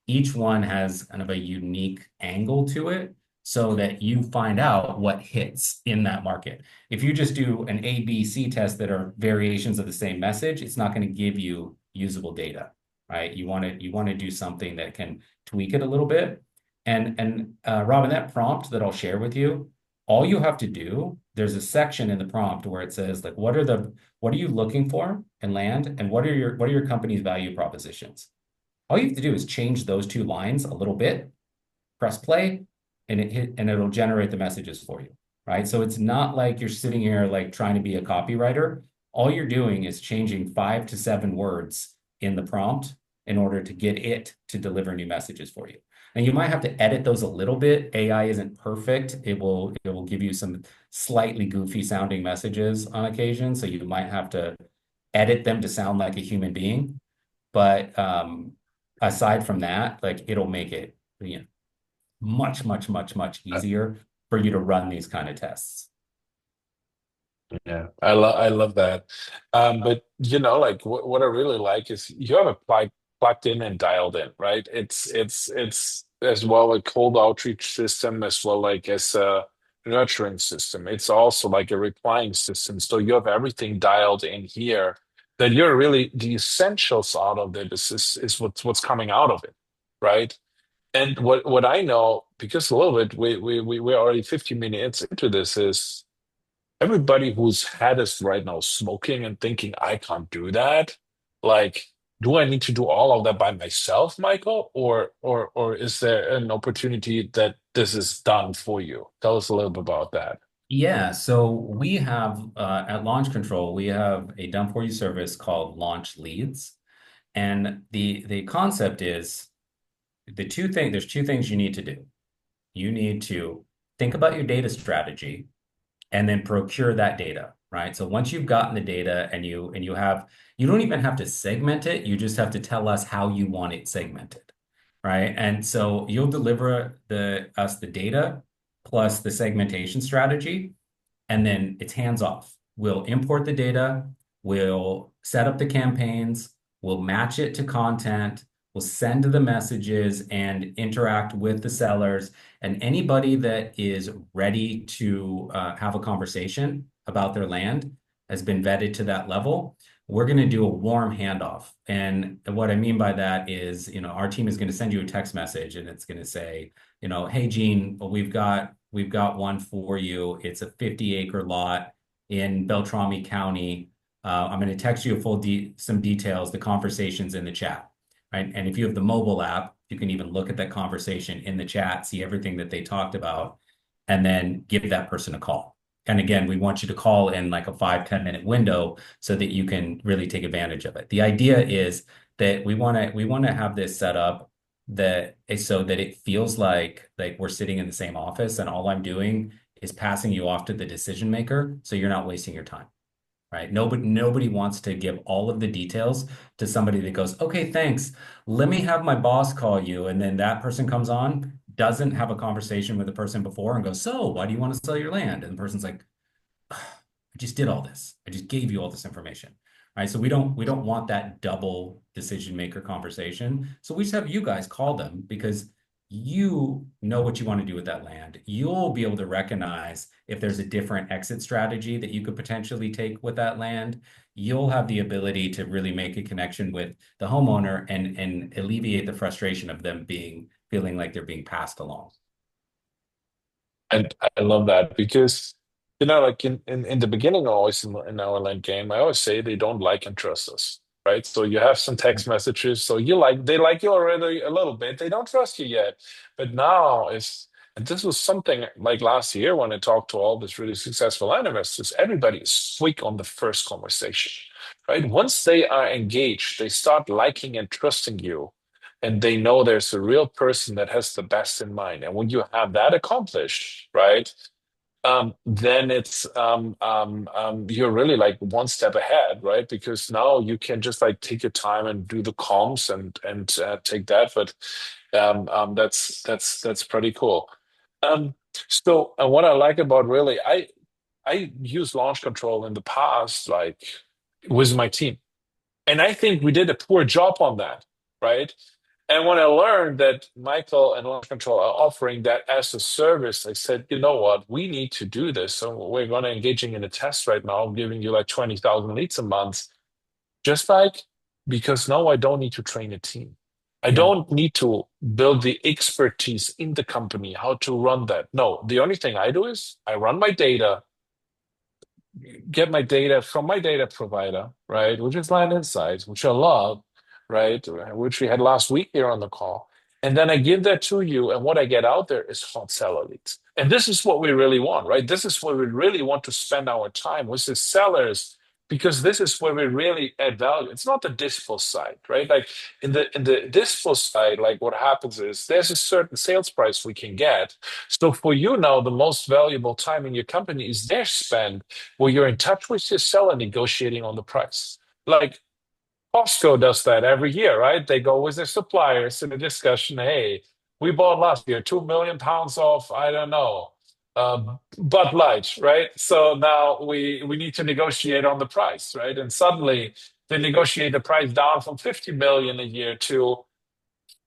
Each one has kind of a unique angle to it so that you find out what hits in that market. If you just do an A, B, C test that are variations of the same message, it's not going to give you usable data, right? You want to do something that can tweak it a little bit. And Robin, that prompt that I'll share with you, all you have to do, there's a section in the prompt where it says like, what are you looking for in land, and what are your company's value propositions? All you have to do is change those two lines a little bit, press play, and it'll generate the messages for you, right? So it's not like you're sitting here like trying to be a copywriter. All you're doing is changing 5 to 7 words in the prompt in order to get it to deliver new messages for you. And you might have to edit those a little bit. AI isn't perfect. It will give you some slightly goofy sounding messages on occasion. So you might have to edit them to sound like a human being. But aside from that, like it'll make it, much, much, much, much easier for you to run these kind of tests. Yeah, I love that. But like what I really like is you have it plugged in and dialed in, right? It's as well a cold outreach system as well like as a nurturing system. It's also like a replying system. So you have everything dialed in here that you're really the essentials out of it is what's coming out of it, right? And what I know, because a little bit we're already 15 minutes into this, is everybody whose head is right now smoking and thinking, I can't do that. Like, do I need to do all of that by myself, Michael? Or is there an opportunity that this is done for you? Tell us a little bit about that. Yeah, so we have at Launch Control, we have a done for you service called Launch Leads. And the concept is there's two things you need to do. You need to think about your data strategy and then procure that data, right? So once you've gotten the data you don't even have to segment it, you just have to tell us how you want it segmented, right? And so you'll deliver us the data plus the segmentation strategy, and then it's hands off. We'll import the data, we'll set up the campaigns, we'll match it to content, we'll send the messages and interact with the sellers. And anybody that is ready to have a conversation about their land has been vetted to that level. We're going to do a warm handoff. And what I mean by that is, our team is going to send you a text message and it's going to say, hey, Gene, we've got one for you. It's a 50-acre lot in Beltrami County. I'm going to text you some details, the conversations in the chat, right? And if you have the mobile app, you can even look at that conversation in the chat, see everything that they talked about, and then give that person a call. And again, we want you to call in like a 5-10 minute window so that you can really take advantage of it. The idea is that we want to have this set up that is so that it feels like we're sitting in the same office and all I'm doing is passing you off to the decision maker, so you're not wasting your time, right? Nobody wants to give all of the details to somebody that goes, okay, thanks. Let me have my boss call you. And then that person comes on, doesn't have a conversation with the person before and goes, so why do you want to sell your land? And the person's like, I just did all this. I just gave you all this information. Right. So we don't want that double decision maker conversation. So we just have you guys call them because you know what you want to do with that land. You'll be able to recognize if there's a different exit strategy that you could potentially take with that land. You'll have the ability to really make a connection with the homeowner and alleviate the frustration of them being feeling like they're being passed along. And I love that because, like in the beginning, always in our land game, I always say they don't like and trust us, right? So you have some text messages, so they like you already a little bit. They don't trust you yet, but now and this was something like last year when I talked to all these really successful land investors. Everybody is quick on the first conversation, right? Once they are engaged, they start liking and trusting you and they know there's a real person that has the best in mind. And when you have that accomplished, right, then you're really like one step ahead, right? Because now you can just like take your time and do the comms and take that. But that's pretty cool. Um, so what I like about really, I used launch control in the past, like with my team, and I think we did a poor job on that, right? And when I learned that Michael and Launch Control are offering that as a service, I said, you know what, we need to do this. So we're going to engaging in a test right now, giving you like 20,000 leads a month, just like because now I don't need to train a team. I Yeah. don't need to build the expertise in the company, how to run that. No, the only thing I do is I run my data, get my data from my data provider, right? Which is Line Insights, which I love, right? Which we had last week here on the call. And then I give that to you, and what I get out there is hot seller leads. And this is what we really want, right? This is where we really want to spend our time with the sellers, because this is where we really add value. It's not the dispo side, right? Like in the dispo side, like what happens is there's a certain sales price we can get. So for you now, the most valuable time in your company is their spend where you're in touch with your seller negotiating on the price. Like Costco does that every year, right? They go with their suppliers in a discussion. Hey, we bought last year 2 million pounds of, I don't know, Bud Light, right? So now we need to negotiate on the price, right? And suddenly they negotiate the price down from 50 million a year to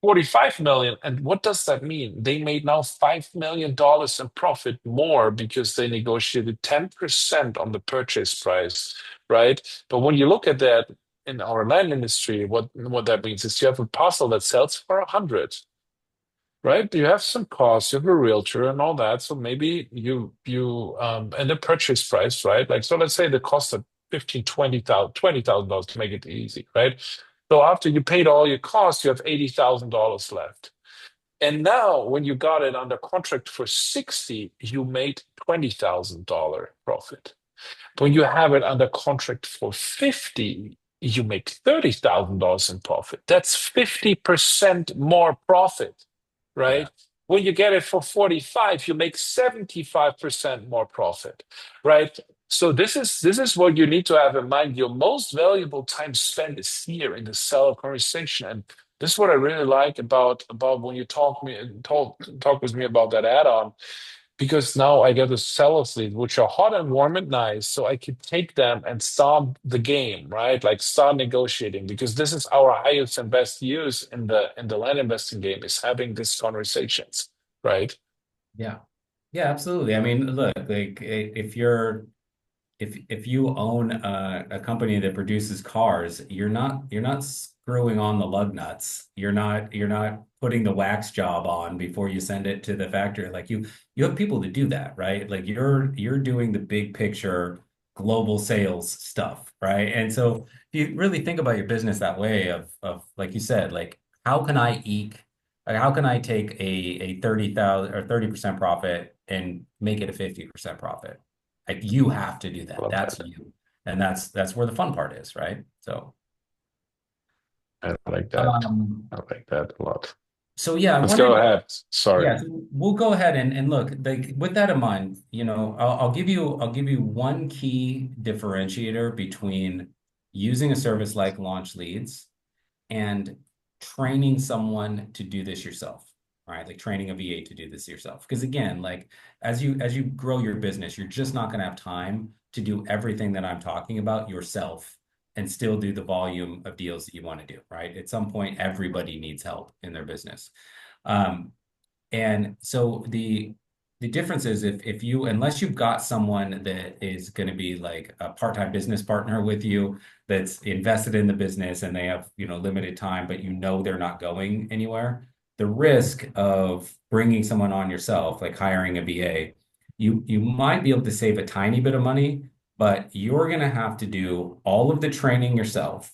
45 million. And what does that mean? They made now $5 million in profit more because they negotiated 10% on the purchase price, right? But when you look at that in our land industry, what that means is you have a parcel that sells for 100, right? You have some costs, you have a realtor and all that. So maybe you and the purchase price, right? Like so let's say the cost of 15, 20,000, $20,000 to make it easy, right? So after you paid all your costs, you have $80,000 left. And now when you got it under contract for 60, you made $20,000 profit. When you have it under contract for 50, you make $30,000 in profit. That's 50% more profit, Yeah. right? When you get it for 45, you make 75% more profit, right? So this is what you need to have in mind. Your most valuable time spent is here in the seller conversation. And this is what I really like about when you talk with me about that add-on, because now I get the sellers lead, which are hot and warm and nice, so I can take them and start the game, right? Like start negotiating, because this is our highest and best use in the land investing game is having these conversations, right? Yeah. Yeah, absolutely. I mean, look, like if you're if you own a company that produces cars, you're not screwing on the lug nuts. You're not putting the wax job on before you send it to the factory. Like you have people to do that, right? Like you're doing the big picture global sales stuff, right? And so if you really think about your business that way of like you said, like how can I eke like how can I take a 30,000 or 30% profit and make it a 50% profit? Like you have to do that. Love That's that. you. And that's where the fun part is, right? So I like that. um I like that a lot. so yeah, I'm Let's go wondering, ahead. Sorry. yeah, so we'll go ahead and look, like with that in mind, I'll give you one key differentiator between using a service like Launch Leads and training someone to do this yourself, right? Like training a VA to do this yourself. Because again, like as you grow your business, you're just not going to have time to do everything that I'm talking about yourself and still do the volume of deals that you want to do, right? At some point, everybody needs help in their business. Um, and so the difference is if you unless you've got someone that is going to be like a part-time business partner with you that's invested in the business and they have, limited time, but they're not going anywhere, the risk of bringing someone on yourself, like hiring a VA, you might be able to save a tiny bit of money, but you're going to have to do all of the training yourself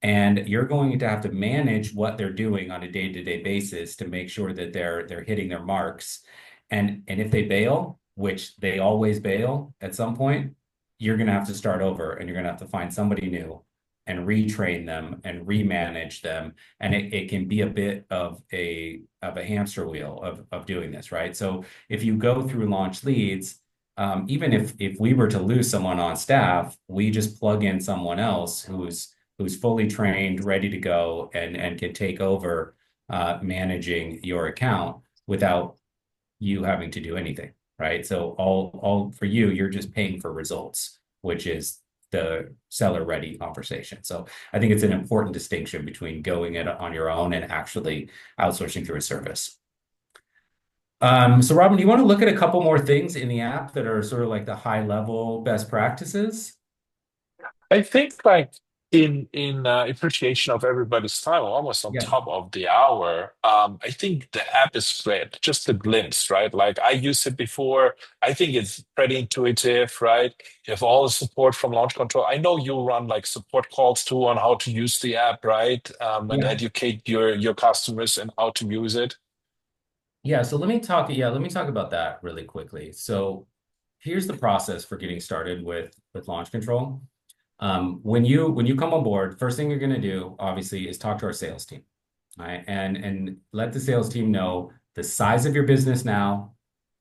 and you're going to have to manage what they're doing on a day-to-day basis to make sure that they're hitting their marks. And if they bail, which they always bail at some point, you're going to have to start over and you're going to have to find somebody new and retrain them and remanage them. And it can be a bit of a hamster wheel of doing this, right? So if you go through launch leads, even if we were to lose someone on staff, we just plug in someone else who's fully trained, ready to go, and can take over managing your account without you having to do anything, right? So all for you, you're just paying for results, which is the seller ready conversation. So I think it's an important distinction between going it on your own and actually outsourcing through a service. So Robin, do you want to look at a couple more things in the app that are sort of like the high level best practices? I think like in appreciation of everybody's time, almost on Yeah. top of the hour. I think the app is great, just a glimpse, right? Like I used it before. I think it's pretty intuitive, right? You have all the support from Launch Control. I know you run like support calls too on how to use the app, right? And Yeah. educate your customers and how to use it. Let me talk about that really quickly. So here's the process for getting started with launch control. When you come on board, first thing you're going to do, obviously, is talk to our sales team, right? And let the sales team know the size of your business now,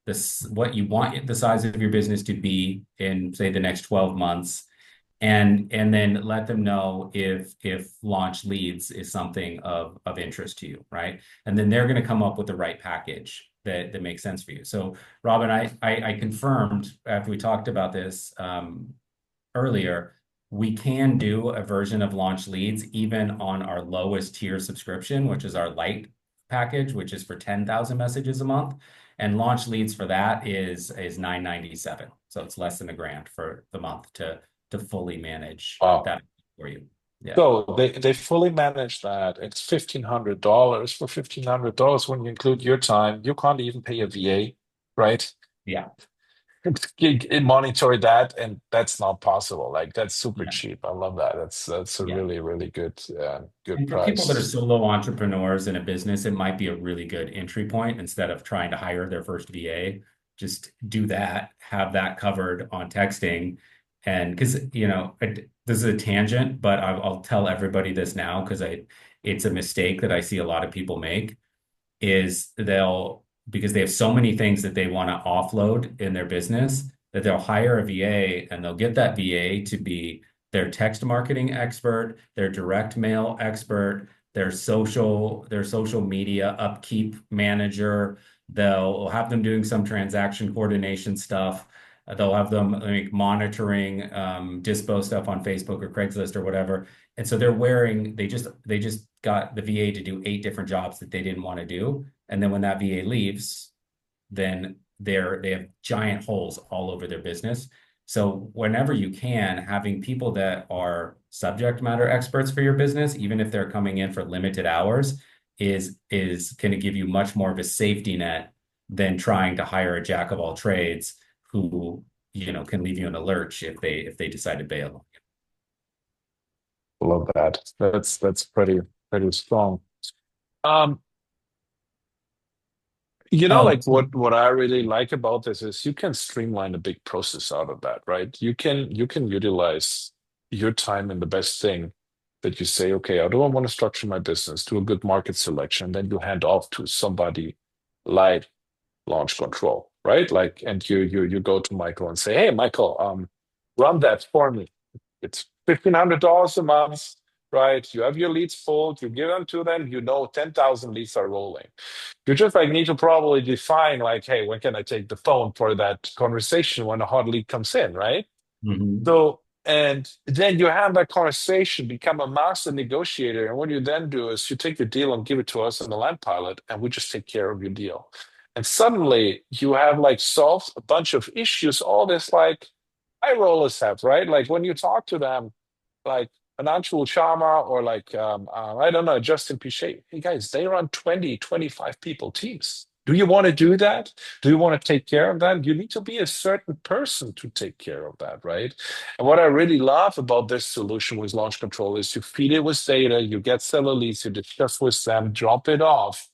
this what you want the size of your business to be in, say, the next 12 months, and then let them know if launch leads is something of interest to you, right? And then they're going to come up with the right package that makes sense for you. So, Robin, I confirmed after we talked about this earlier, we can do a version of launch leads even on our lowest tier subscription, which is our light package, which is for 10,000 messages a month. And launch leads for that is 997. So it's less than a grand for the month to fully manage Wow. that for you. Yeah. So they fully manage that. It's $1,500. For $1,500, when you include your time, you can't even pay a VA, right? Yeah. Monitor that, and that's not possible. Like that's super Yeah. cheap. I love that. That's a Yeah. really really good And for people that are price. solo entrepreneurs in a business, it might be a really good entry point instead of trying to hire their first VA. Just do that, have that covered on texting. And because, this is a tangent, but I'll tell everybody this now because it's a mistake that I see a lot of people make is because they have so many things that they want to offload in their business, that they'll hire a VA and they'll get that VA to be their text marketing expert, their direct mail expert, their social media upkeep manager. They'll have them doing some transaction coordination stuff. They'll have them like monitoring dispo stuff on Facebook or Craigslist or whatever. And so they just got the VA to do 8 different jobs that they didn't want to do. And then when that VA leaves, then they have giant holes all over their business. So whenever you can, having people that are subject matter experts for your business, even if they're coming in for limited hours, is going to give you much more of a safety net than trying to hire a jack of all trades who, can leave you in a lurch if they decide to bail. Love that. That's pretty strong. Um, Oh, like what I really like about this is you can streamline a big process out of that, right? You can utilize your time in the best thing that you say, okay, how do I want to structure my business? Do a good market selection, then you hand off to somebody like launch control, right? Like, and you go to Michael and say, hey, Michael, run that for me. It's $1,500 a month, right? You have your leads pulled, you give them to them, 10,000 leads are rolling. You just like need to probably define like, hey, when can I take the phone for that conversation when a hot lead comes in, right? Hmm. So, and then you have that conversation, become a master negotiator. And what you then do is you take the deal and give it to us on the land pilot, and we just take care of your deal. And suddenly you have like solved a bunch of issues, all this like high rollers have, right? Like when you talk to them, like an Anshul Sharma or like I don't know, Justin Pichet. Hey guys, they run 20, 25 people teams. Do you want to do that? Do you want to take care of that? You need to be a certain person to take care of that, right? And what I really love about this solution with launch control is you feed it with data, you get seller leads, you discuss with them, drop it off,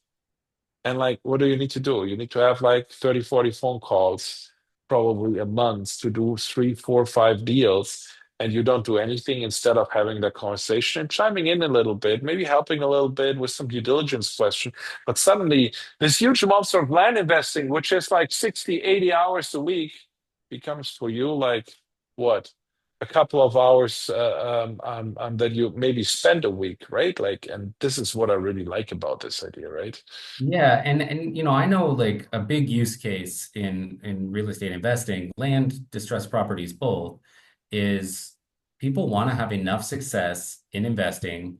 and like, what do you need to do? You need to have like 30, 40 phone calls, probably a month to do three, four, five deals. And you don't do anything instead of having that conversation and chiming in a little bit, maybe helping a little bit with some due diligence question. But suddenly, this huge amounts of land investing, which is like 60, 80 hours a week, becomes for you like what? A couple of hours that you maybe spend a week, right? Like, and this is what I really like about this idea, right? Yeah, and I know like a big use case in real estate investing, land, distressed properties both, is people want to have enough success in investing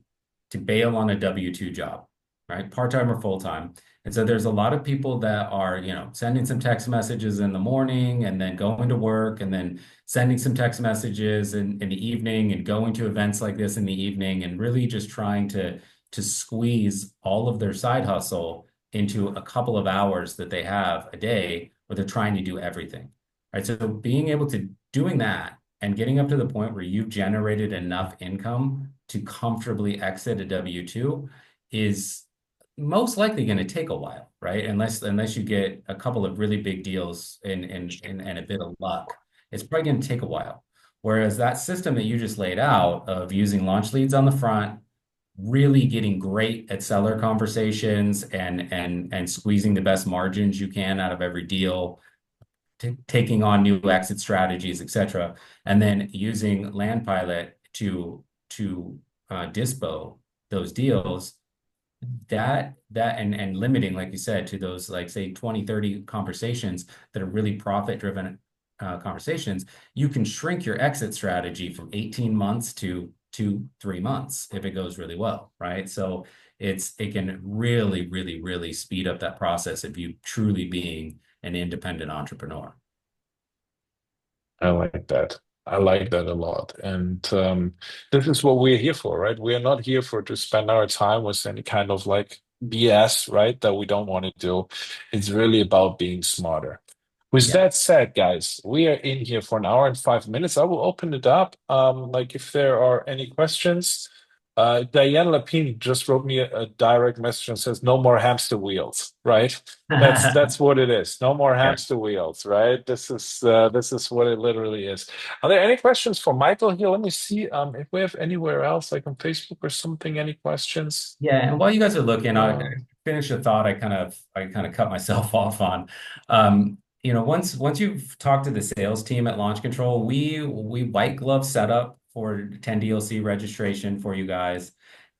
to bail on a W-2 job, right? Part-time or full-time. And so there's a lot of people that are, sending some text messages in the morning and then going to work and then sending some text messages in the evening and going to events like this in the evening and really just trying to squeeze all of their side hustle into a couple of hours that they have a day where they're trying to do everything. Right. So being able to doing that and getting up to the point where you've generated enough income to comfortably exit a W-2 is most likely going to take a while, right? Unless you get a couple of really big deals and a bit of luck, it's probably going to take a while. Whereas that system that you just laid out of using launch leads on the front, really getting great at seller conversations and squeezing the best margins you can out of every deal, taking on new exit strategies, et cetera, and then using Land Pilot to dispo those deals, that and limiting, like you said, to those like say 20, 30 conversations that are really profit driven conversations, you can shrink your exit strategy from 18 months to 2, 3 months if it goes really well, right? So it can really, really, really speed up that process of you truly being an independent entrepreneur. I like that. I like that a lot. And this is what we're here for, right? We are not here for to spend our time with any kind of like BS, right? That we don't want to do. It's really about being smarter. With Yeah. that said, guys, we are in here for an hour and 5 minutes. I will open it up. Like if there are any questions. Diane Lapine just wrote me a direct message and says, "No more hamster wheels." Right? That's what it is. No more Yeah. hamster wheels. Right? This is what it literally is. Are there any questions for Michael here? Let me see if we have anywhere else, like on Facebook or something. Any questions? Yeah, and while you guys are looking, I'll Uh, finish a thought I kind of cut myself off on. Once you've talked to the sales team at Launch Control, we white glove setup for 10 DLC registration for you guys,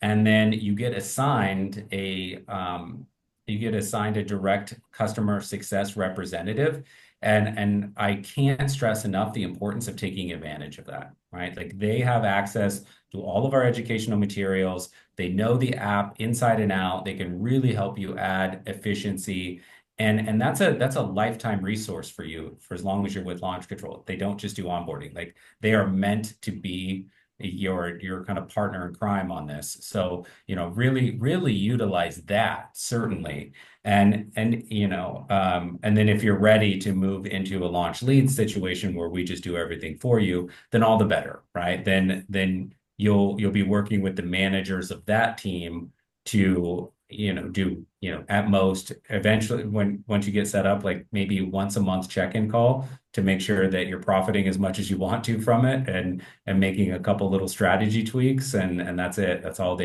and then you get assigned a direct customer success representative. And I can't stress enough the importance of taking advantage of that, right? Like they have access to all of our educational materials. They know the app inside and out. They can really help you add efficiency. And that's a lifetime resource for you for as long as you're with Launch Control. They don't just do onboarding. Like they are meant to be your kind of partner in crime on this. So, really, really utilize that certainly. And then if you're ready to move into a launch lead situation where we just do everything for you, then all the better, right? Then you'll be working with the managers of that team to do at most eventually when once you get set up like maybe once a month check-in call to make sure that you're profiting as much as you want to from it and making a couple little strategy tweaks and that's it. That's all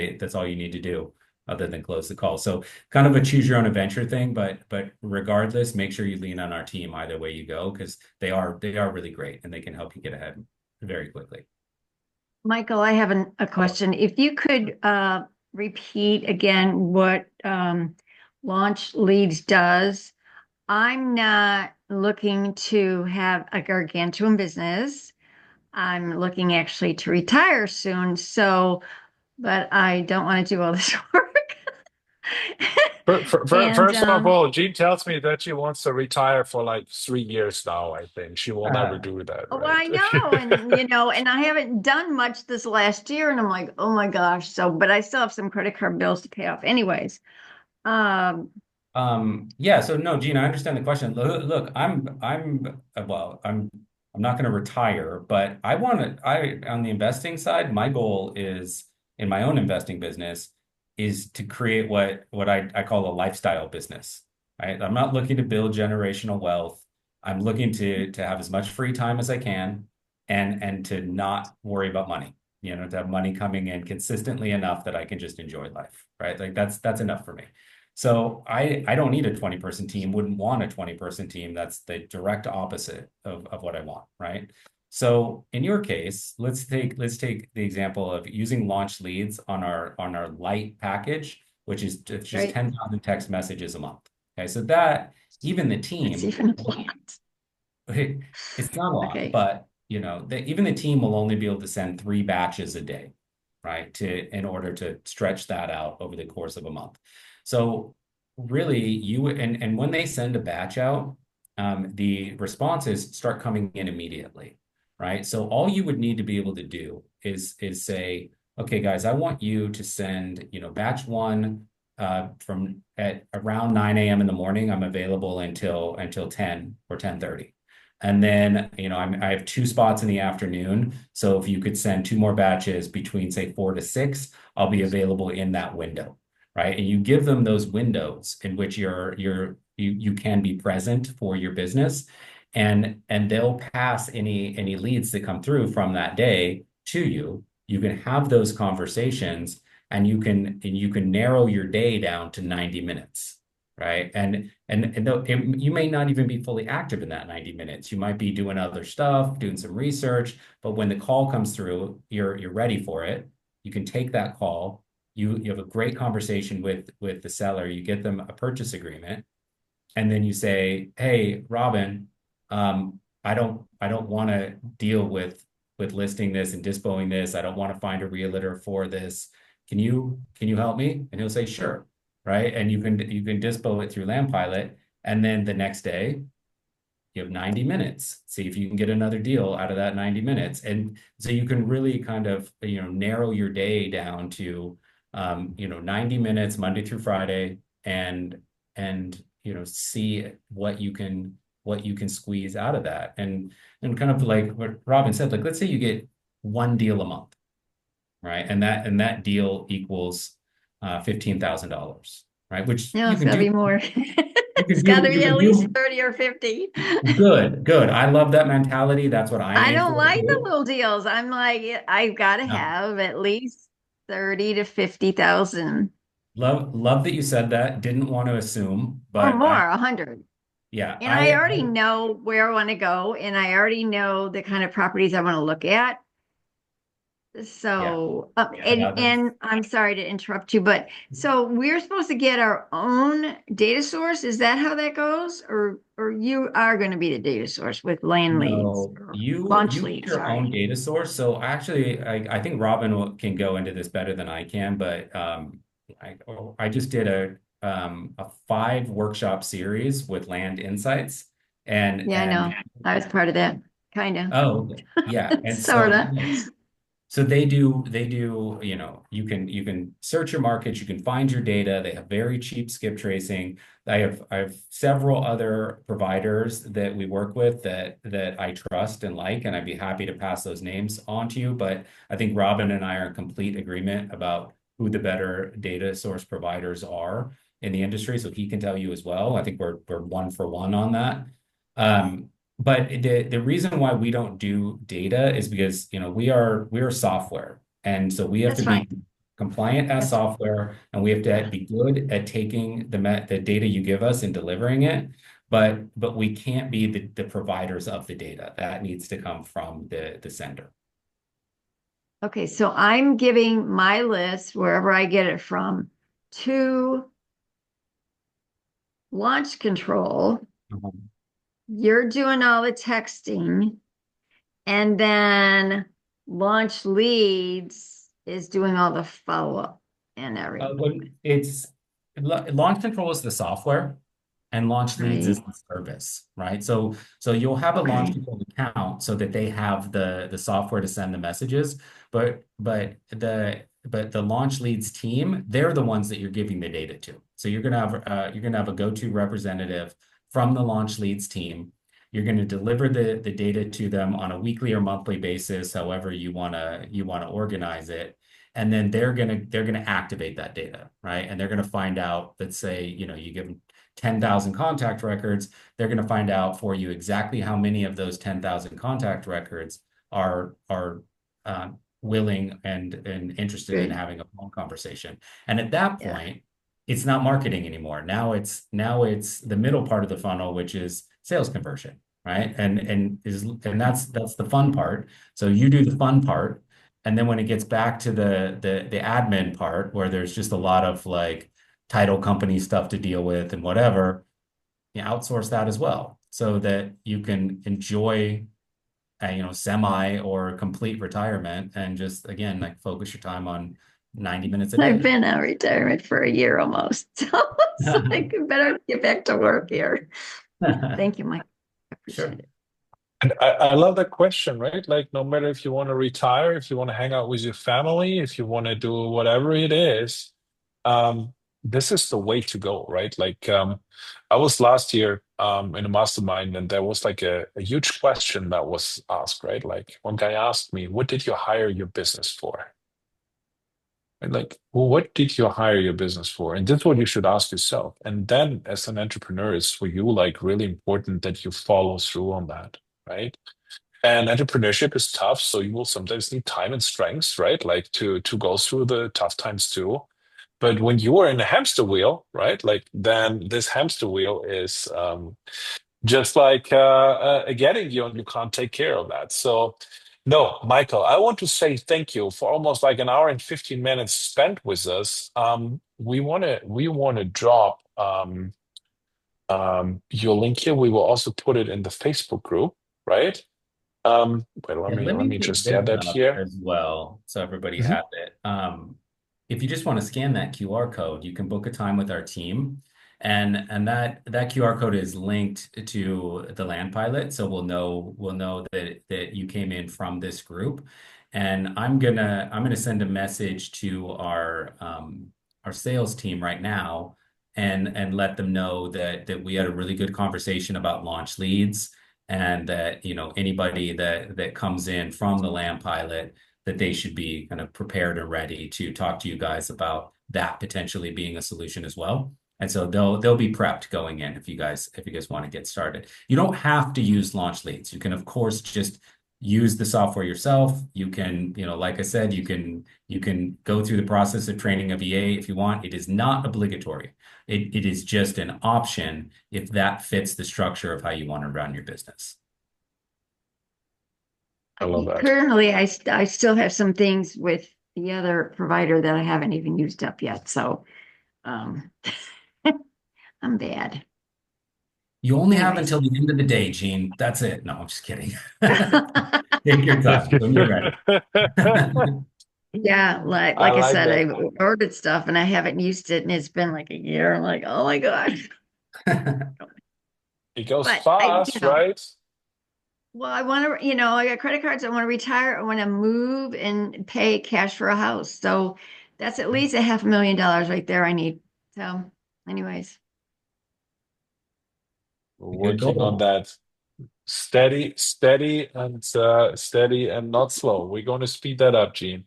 you need to do other than close the call. So kind of a choose your own adventure thing, but regardless, make sure you lean on our team either way you go because they are really great and they can help you get ahead very quickly. Michael, I have a question. If you could repeat again what Launch Leads does. I'm not looking to have a gargantuan business. I'm looking actually to retire soon. So, but I don't want to do all this work. And First of all, Jean tells me that she wants to retire for like 3 years now. I think she will never Uh, do that, oh, I know, and and I haven't done much this last year, and I'm like, oh my gosh. So, but I still have some credit card bills to pay off, anyways. Um, yeah, so no, Gene, I understand the question. Look, well, I'm not going to retire, but on the investing side, my goal is in my own investing business is to create what I call a lifestyle business, right? I'm not looking to build generational wealth. I'm looking to have as much free time as I can and to not worry about money, to have money coming in consistently enough that I can just enjoy life, right? Like that's enough for me. So I don't need a 20-person team, wouldn't want a 20-person team. That's the direct opposite of what I want, right? So in your case, let's take the example of using launch leads on our light package, which is just right. 10,000 text messages a month. Okay, so that even the That's team, even a lot. it's not a lot, Okay. but even the team will only be able to send 3 batches a day, right? In order to stretch that out over the course of a month. So really, and when they send a batch out, the responses start coming in immediately, right? So all you would need to be able to do is say, okay, guys, I want you to send, batch one from at around 9 a.m. in the morning. I'm available until 10 or 10:30. And then, I have 2 spots in the afternoon. So if you could send 2 more batches between, say, 4 to 6, I'll be available in that window, right? And you give them those windows in which you can be present for your business, and they'll pass any leads that come through from that day to you. You can have those conversations, and you can narrow your day down to 90 minutes, right? You may not even be fully active in that 90 minutes. You might be doing other stuff, doing some research, but when the call comes through, you're ready for it. You can take that call. You have a great conversation with the seller. You get them a purchase agreement, and then you say, "Hey, Robin, I don't want to deal with listing this and dispoing this. I don't want to find a realtor for this. Can you help me?" And he'll say, "Sure." Right? And you can dispo it through Land Pilot, and then the next day you have 90 minutes. See if you can get another deal out of that 90 minutes. And so you can really kind of, narrow your day down to, 90 minutes Monday through Friday, and see what you can squeeze out of that. And kind of like what Robin said, like, let's say you get one deal a month, right? And that deal equals $15,000, right? Which No, you it's can gotta do. be more. You can It's gotta do. be You at can least do 30 or 50. good. Good. I love that mentality. That's what I I aim don't for like the too. little deals. I'm like, I've got to No. have at least 30 to 50,000 Love that you said that. Didn't want to assume, or but more, 100. yeah, And I already know where I want to go, and I already know the kind of properties I want to look at. yeah, So, yeah. and I'm sorry to interrupt you, but so we're supposed to get our own data source. Is that how that goes? Or you are going to be the data source with land leads No, or you launch you get leads, your own sorry. data source. So actually, I think Robin can go into this better than I can, but I just did a 5 workshop series with Land Insights, and Yeah, I know. and I was part of that, kind oh yeah, of, and sort so of. So they do, you can search your markets, you can find your data. They have very cheap skip tracing. I have several other providers that we work with that I trust and like, and I'd be happy to pass those names on to you. But I think Robin and I are in complete agreement about who the better data source providers are in the industry. So he can tell you as well. I think we're one for one on that. Um, but the reason why we don't do data is because, we are software. And so we have That's to fine. be compliant as That's software, and we have to yeah. be good at taking the data you give us and delivering it. But we can't be the providers of the data. That needs to come from the sender. Okay, so I'm giving my list wherever I get it from to launch control. Mhm. You're doing all the texting, And then launch leads is doing all the follow-up and But everything, it's launch control is the software, and launch leads right? is the service, right? So you'll have a launch Okay. control account so that they have the software to send the messages, but the launch leads team, they're the ones that you're giving the data to. So you're gonna have a go-to representative from the launch leads team. You're going to deliver the data to them on a weekly or monthly basis, however you wanna organize it, and then they're gonna activate that data, right? And they're gonna find out, let's say, you give them 10,000 contact records, they're gonna find out for you exactly how many of those 10,000 contact records are willing and interested in Good. having a phone conversation. And at that Yeah. point, it's not marketing anymore. Now it's the middle part of the funnel, which is sales conversion, right? And that's the fun part. So you do the fun part, and then when it gets back to the admin part, where there's just a lot of like title company stuff to deal with and whatever, you outsource that as well, so that you can enjoy semi or complete retirement and just again like focus your time on 90 minutes a I've day. been on retirement for a year almost, so it's like I better get back to work here. Thank you, Mike. I appreciate Sure. it. And I love that question, right? Like, no matter if you want to retire, if you want to hang out with your family, if you want to do whatever it is, um, this is the way to go, right? Like, I was last year in a mastermind, and there was like a huge question that was asked, right? Like, one guy asked me, "What did you hire your business for?" And like, well, what did you hire your business for? And this is what you should ask yourself. And then, as an entrepreneur, it's for you like really important that you follow through on that, right? And entrepreneurship is tough, so you will sometimes need time and strength, right? Like to go through the tough times too. But when you are in a hamster wheel, right? Like then this hamster wheel is just like getting you, and you can't take care of that. So, no, Michael, I want to say thank you for almost like an hour and 15 minutes spent with us. We want to drop your link here. We will also put it in the Facebook group, right? Wait, let Yeah, me let let me me put just add this that up here. as well so everybody Mhm. has it. If you just want to scan that QR code, you can book a time with our team. And that QR code is linked to the land pilot. So we'll know that you came in from this group. And I'm gonna send a message to our sales team right now and let them know that we had a really good conversation about launch leads, and that anybody that comes in from the land pilot, that they should be kind of prepared and ready to talk to you guys about that potentially being a solution as well. And so they'll be prepped going in if you guys want to get started. You don't have to use launch leads. You can of course just use the software yourself. You can, like I said, you can go through the process of training a VA if you want. It is not obligatory. It is just an option if that fits the structure of how you want to run your business. I love that. Currently, I still have some things with the other provider that I haven't even used up yet. So um, I'm bad. You only have Anyways. until the end of the day, Gene. That's it. No, I'm just kidding. Take your time when you're ready. Yeah, like I like I like said, that. I ordered stuff and I haven't used it, and it's been like a year. I'm like, oh my God. It goes But fast, right? well, I want to, I got credit cards. I want to retire. I want to move and pay cash for a house. So that's at least a $500,000 right there I need. So, anyways, We're A good working on goal. that. Steady and not slow. We're going to speed that up, Gene.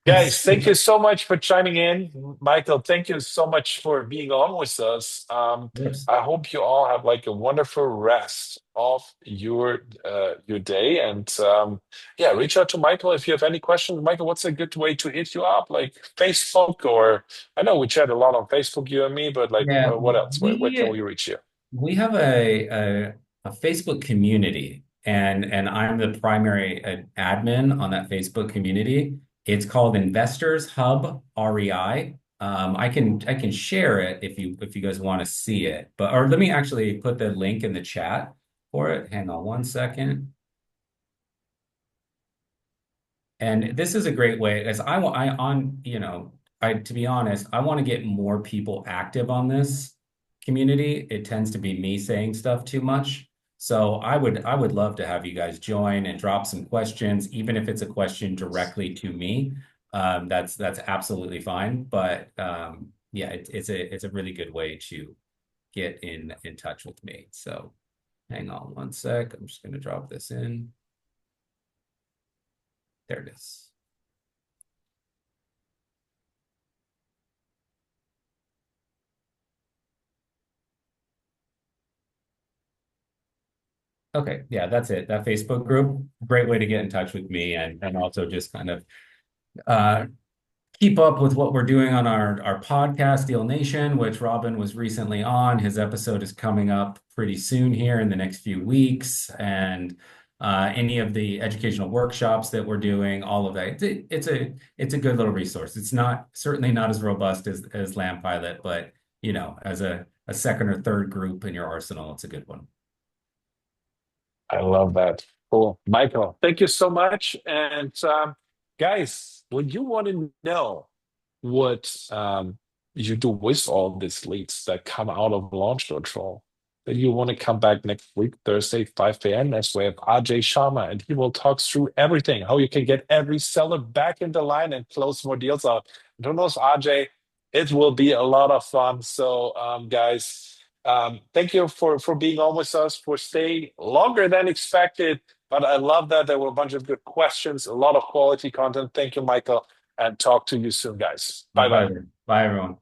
Guys, thank you so much for chiming in. Michael, thank you so much for being on with us. Yes. I hope you all have like a wonderful rest of your day. And yeah, reach out to Michael if you have any questions. Michael, what's a good way to hit you up? Like Facebook, or I know we chat a lot on Facebook, you and me, but like Yeah, what else? Where can we we reach you? we have a Facebook community, and I'm the primary admin on that Facebook community. It's called Investors Hub REI. I can share it if you guys want to see it, or let me actually put the link in the chat for it. Hang on one second. And this is a great way, as I want, I on, you know, I to be honest, I want to get more people active on this community. It tends to be me saying stuff too much. So I would love to have you guys join and drop some questions, even if it's a question directly to me. That's absolutely fine. But yeah, it's a really good way to get in touch with me. So hang on one sec. I'm just going to drop this in. There it is. Okay, yeah, that's it. That Facebook group, great way to get in touch with me and also just kind of uh keep up with what we're doing on our podcast, Deal Nation, which Robin was recently on. His episode is coming up pretty soon here in the next few weeks, and any of the educational workshops that we're doing, all of that. It's a good little resource. It's not certainly not as robust as Lamb Pilot, but you know, as a second or third group in your arsenal, it's a good one. I love that. Cool. Michael, thank you so much. And guys, when you want to know what you do with all these leads that come out of launch control, then you want to come back next week, Thursday, 5 p.m. as we have Ajay Sharma, and he will talk through everything, how you can get every seller back in the line and close more deals out. Don't know, Ajay, it will be a lot of fun. So, guys, thank you for being on with us, for staying longer than expected. But I love that there were a bunch of good questions, a lot of quality content. Thank you, Michael, and talk to you soon, guys. My Bye bye. pleasure. Bye, everyone.